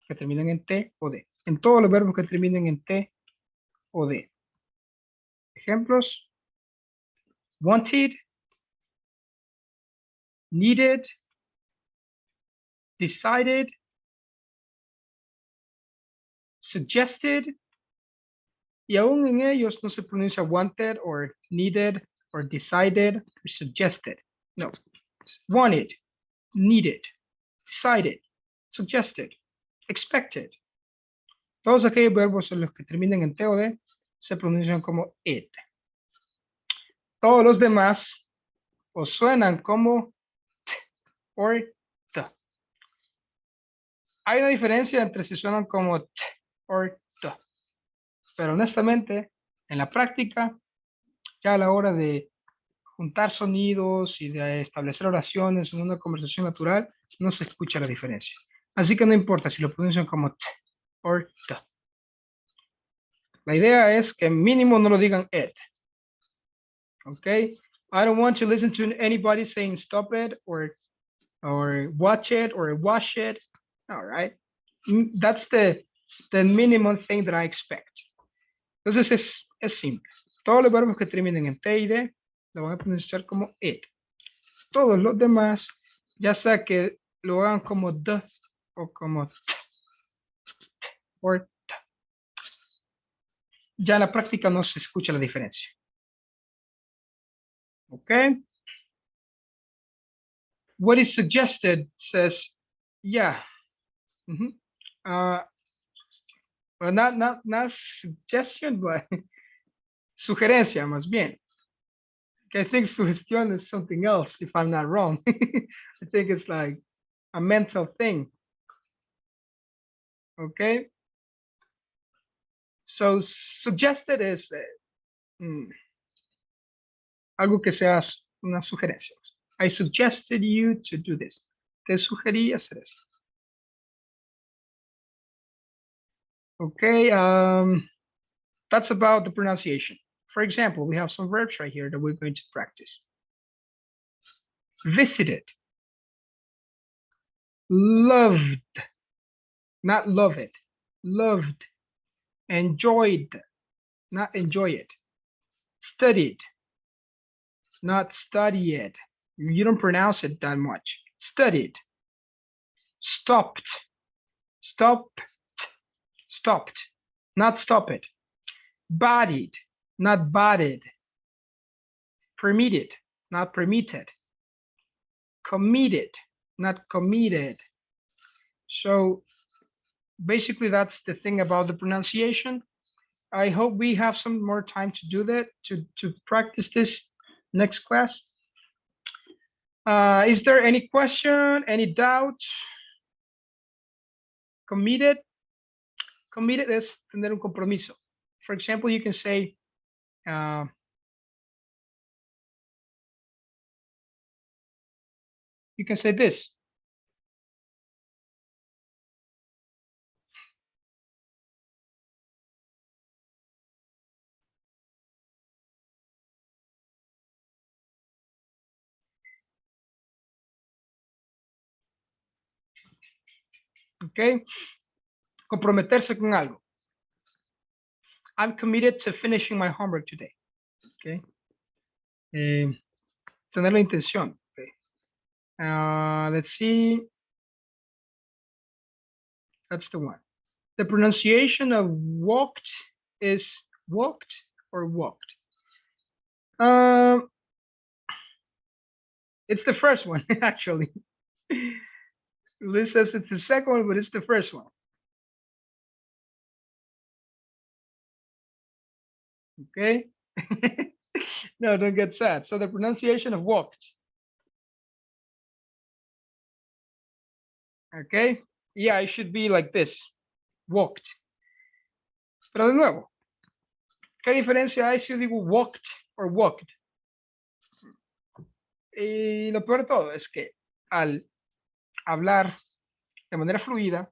que terminan en T o D. En todos los verbos que terminen en T o D. Ejemplos: wanted, needed, decided, suggested, y aún en ellos no se pronuncia wanted or needed or decided or suggested. No, it's wanted, needed, decided, suggested, expected. Todos aquellos verbos en los que terminen en T o D se pronuncian como it. Todos los demás o suenan como t or t. Hay una diferencia entre si suenan como t or t. Pero honestamente, en la práctica, ya a la hora de juntar sonidos y de establecer oraciones en una conversación natural, no se escucha la diferencia. Así que no importa si lo pronuncian como t or t. La idea es que mínimo no lo digan it. Okay? I don't want to listen to anybody saying stop it or watch it or wash it. All right. That's the minimum thing that I expect. Entonces es simple. Todos los verbos que terminen en T y D lo van a pronunciar como it. Todos los demás, ya sea que lo hagan como d o como t, or t. Ya en la práctica no se escucha la diferencia. Okay? What is suggested says, yeah. Well, not suggestion, but sugerencia, más bien. I think suggestion is something else, if I'm not wrong. I think it's like a mental thing. Okay? So suggested is algo que sea una sugerencia. I suggested you to do this. Te sugerí hacer esto. Okay, that's about the pronunciation. For example, we have some verbs right here that we're going to practice. Visited, loved, not love it, loved, enjoyed, not enjoy it, studied, not study it. You don't pronounce it that much. Studied, stopped, stopped, stopped, not stop it. Bodied, not bodied. Permitted, not permitted. Committed, not committed. So basically that's the thing about the pronunciation. I hope we have some more time to do that, to practice this next class. Is there any question, any doubt? Committed, committed es tener un compromiso. For example, you can say, you can say this. Okay. Comprometerse con algo. I'm committed to finishing my homework today. Okay. Tener la intención. Okay. Let's see. That's the one. The pronunciation of walked is walked or walked. It's the first one, actually. Liz says it's the second one, but it's the first one. Okay. No, don't get sad. So the pronunciation of walked. Okay. Yeah, it should be like this. Walked. Pero de nuevo, ¿qué diferencia hay si yo digo walked or walked? Y lo peor de todo es que al hablar de manera fluida,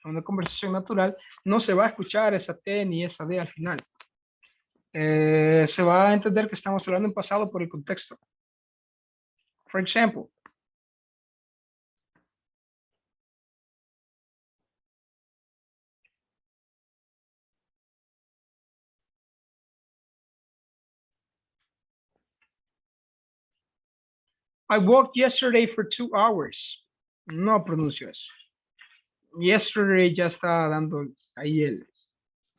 en una conversación natural, no se va a escuchar esa T ni esa D al final. Se va a entender que estamos hablando en pasado por el contexto. For example, I walked yesterday for 2 hours. No pronuncio eso. Yesterday ya está dando ahí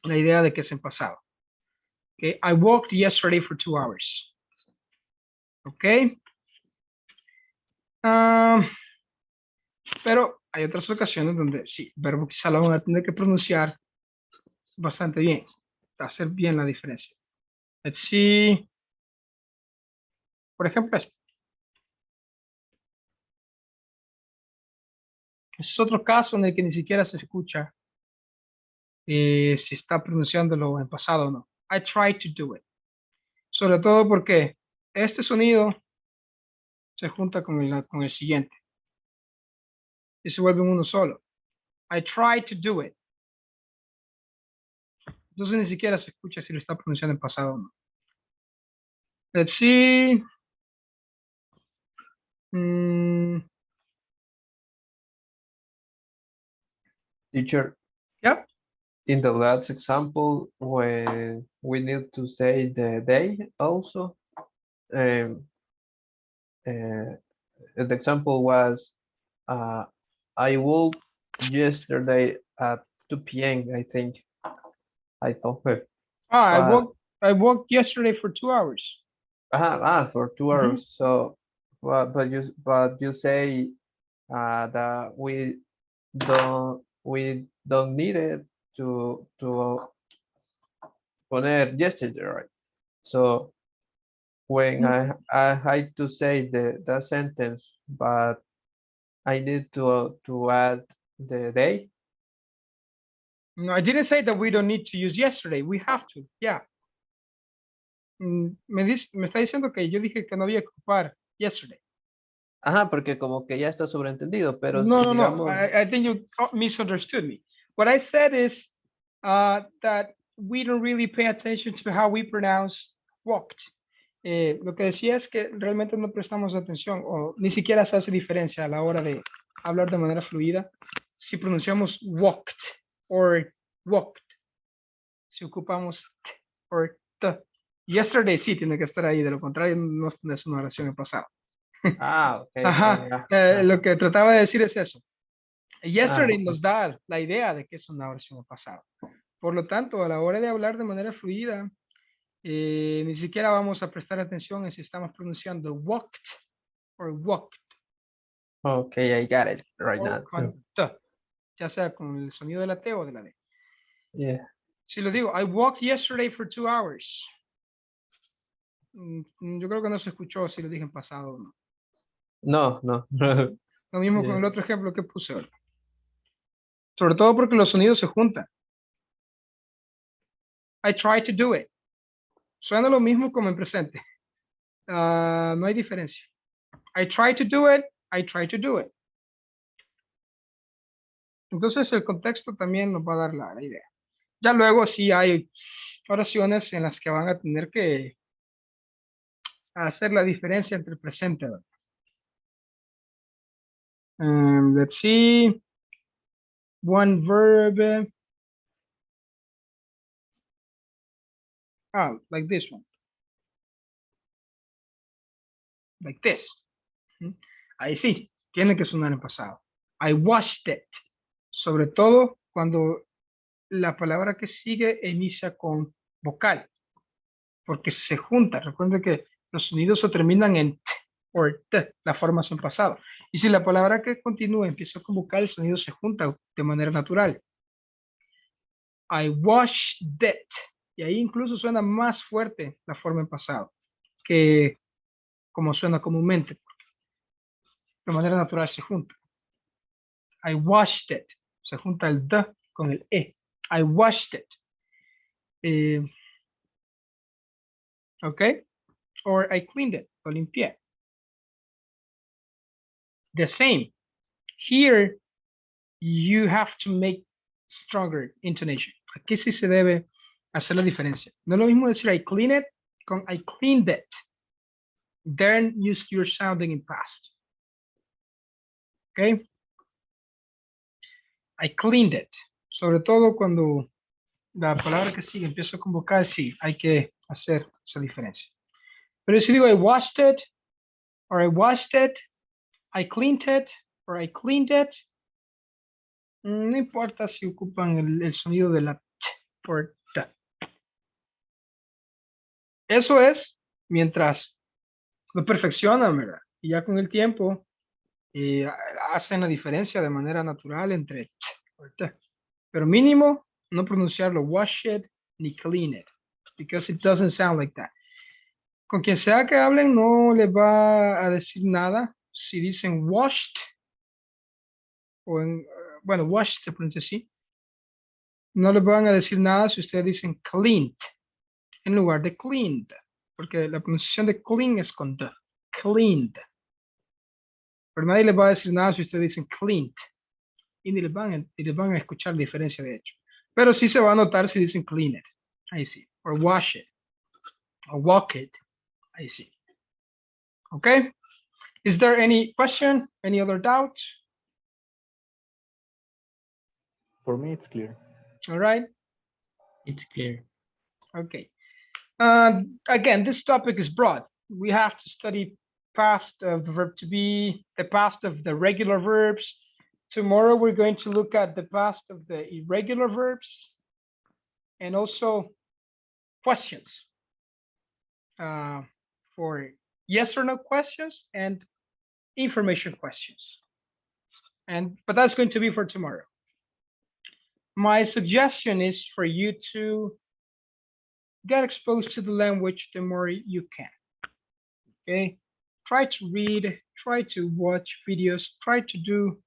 la idea de que es en pasado. Okay, I walked yesterday for 2 hours. Okay. Pero hay otras ocasiones donde sí, verbo quizá lo van a tener que pronunciar bastante bien, hacer bien la diferencia. Let's see. Por ejemplo, este. Es otro caso en el que ni siquiera se escucha si está pronunciándolo en pasado o no. I tried to do it. Sobre todo porque este sonido se junta con el siguiente. Y se vuelve uno solo. I tried to do it. Entonces ni siquiera se escucha si lo está pronunciando en pasado o no. Let's see. Teacher, Yep. in the last example, when we need to say the day also, the example was, I woke yesterday at 2 p.m. I think. I thought. I walked yesterday for 2 hours. For 2 hours. So, but you say that we don't need it to poner yesterday, right? So when I had to say that sentence, but I need to add the day. No, I didn't say that we don't need to use yesterday. We have to, yeah. Me está diciendo que yo dije que no había que ocupar yesterday. Porque como que ya está sobreentendido, pero No, si no, digamos... no. I think you misunderstood me. What I said is that we don't really pay attention to how we pronounce walked. Lo que decía es que realmente no prestamos atención o ni siquiera se hace diferencia a la hora de hablar de manera fluida si pronunciamos walked or walked. Si ocupamos t or t. Yesterday sí tiene que estar ahí, de lo contrario no es una oración en pasado. Ok. Ajá, lo que trataba de decir es eso. Yesterday Ok. nos da la idea de que es una oración en pasado. Por lo tanto, a la hora de hablar de manera fluida, ni siquiera vamos a prestar atención en si estamos pronunciando walked or walked. Ok, I got it right O now. con t, ya sea con el sonido de la T o de la D. Yeah. Si lo digo, I walked yesterday for 2 hours. Yo creo que no se escuchó si lo dije en pasado o no. No. Lo mismo con Yeah. el otro ejemplo que puse ahora. Sobre todo porque los sonidos se juntan. I try to do it. Suena lo mismo como en presente. No hay diferencia. I try to do it. I try to do it. Entonces el contexto también nos va a dar la idea. Ya luego sí hay oraciones en las que van a tener que hacer la diferencia entre presente. Let's see. One verb. Like this one. Like this. Ahí sí, tiene que sonar en pasado. I watched it. Sobre todo cuando la palabra que sigue inicia con vocal. Porque se junta. Recuerden que los sonidos se terminan en t o t, la forma en pasado. Y si la palabra que continúa empieza con vocal, el sonido se junta de manera natural. I watched it. Y ahí incluso suena más fuerte la forma en pasado que como suena comúnmente. De manera natural se junta. I watched it. Se junta el d con el e. I watched it. Okay. Or I cleaned it. Lo limpié. The same. Here, you have to make stronger intonation. Aquí sí se debe hacer la diferencia. No es lo mismo decir I cleaned it con I cleaned it. Then you're sounding in past. Okay. I cleaned it. Sobre todo cuando la palabra que sigue empieza con vocal, sí, hay que hacer esa diferencia. Pero si digo I washed it, or I washed it, I cleaned it, or I cleaned it, no importa si ocupan el sonido de la t por t. Eso es mientras lo perfeccionan, ¿verdad? Y ya con el tiempo hacen la diferencia de manera natural entre t por t. Pero mínimo, no pronunciarlo wash it ni clean it, because it doesn't sound like that. Con quien sea que hablen, no les va a decir nada si dicen washed, o bueno, washed se pronuncia así. No les van a decir nada si ustedes dicen cleaned en lugar de cleaned, porque la pronunciación de clean es con d, cleaned. Pero nadie les va a decir nada si ustedes dicen cleaned, y ni les van a escuchar la diferencia de hecho. Pero sí se va a notar si dicen cleaned, ahí sí, or wash it, or walk it, ahí sí. Okay? Is there any question? Any other doubt? For me, it's clear. All right. It's clear. Okay. Again, this topic is broad. We have to study past of the verb to be, the past of the regular verbs. Tomorrow, we're going to look at the past of the irregular verbs and also questions for yes or no questions and information questions. But that's going to be for tomorrow. My suggestion is for you to get exposed to the language the more you can. Okay, try to read, try to watch videos, try to do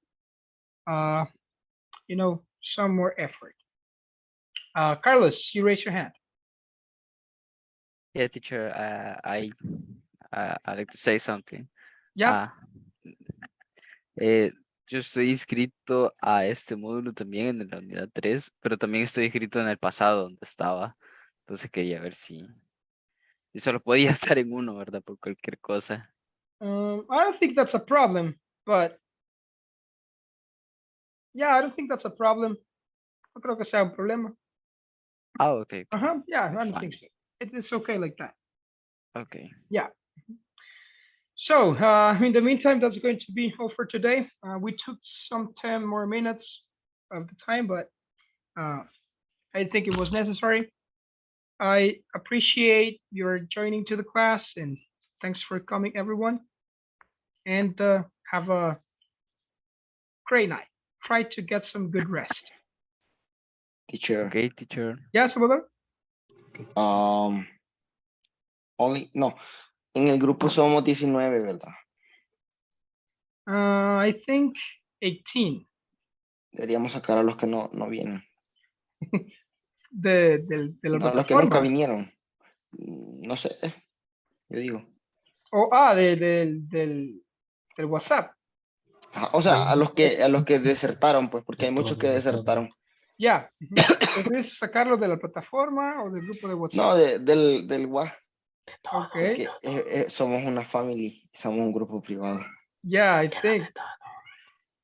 some more effort. Carlos, you raise your hand. Yeah, teacher, I'd like to say something. Yeah. Yo estoy inscrito a este módulo también en la unidad 3, pero también estoy inscrito en el pasado donde estaba. Entonces quería ver si solo podía estar en uno, ¿verdad? Por cualquier cosa. I don't think that's a problem, but yeah, I don't think that's a problem. No creo que sea un problema. Okay. Yeah, I don't Fine. think so. It's okay like that. Okay. Yeah. So, in the meantime, that's going to be all for today. We took some 10 more minutes of the time, but I think it was necessary. I appreciate your joining to the class, and thanks for coming, everyone. And have a great night. Try to get some good rest. Teacher. Okay, teacher. Yeah, Salvador? En el grupo somos 19, ¿verdad? I think 18. Deberíamos sacar a los que no vienen. de la No, los que nunca plataforma. vinieron. No sé, yo digo. Del WhatsApp. Ajá, o sea, a los que desertaron, pues, porque hay muchos que desertaron. Ya. ¿Prefieres sacarlo de la plataforma o del grupo de WhatsApp? No, del WA, Ok. porque somos una family, somos un grupo privado. Yeah, I think.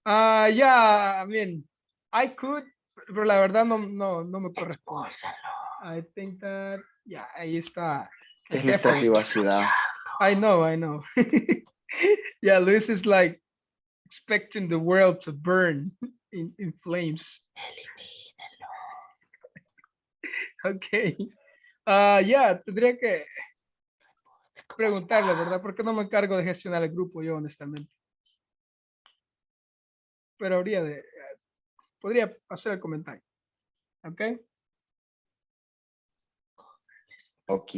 Yeah, I mean, I could, pero la verdad no me corresponde. I think that, yeah, ahí está. el Es nuestra jefe. privacidad. I know. Yeah, Luis is like expecting the world to burn in flames. Ok. Ya, tendría que preguntarle, ¿verdad? Porque no me encargo de gestionar el grupo yo, honestamente. Pero podría hacer el comentario. Ok. Ok.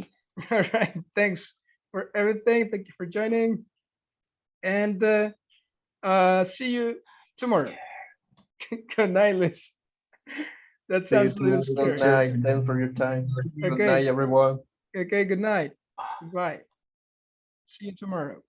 All right. Thanks for everything. Thank you for joining. And see you tomorrow. Good night, Liz. That See you sounds a little tomorrow, Good scary. night. Thanks for your time. Good Okay. night, everyone. Okay, good night. Goodbye. See you tomorrow.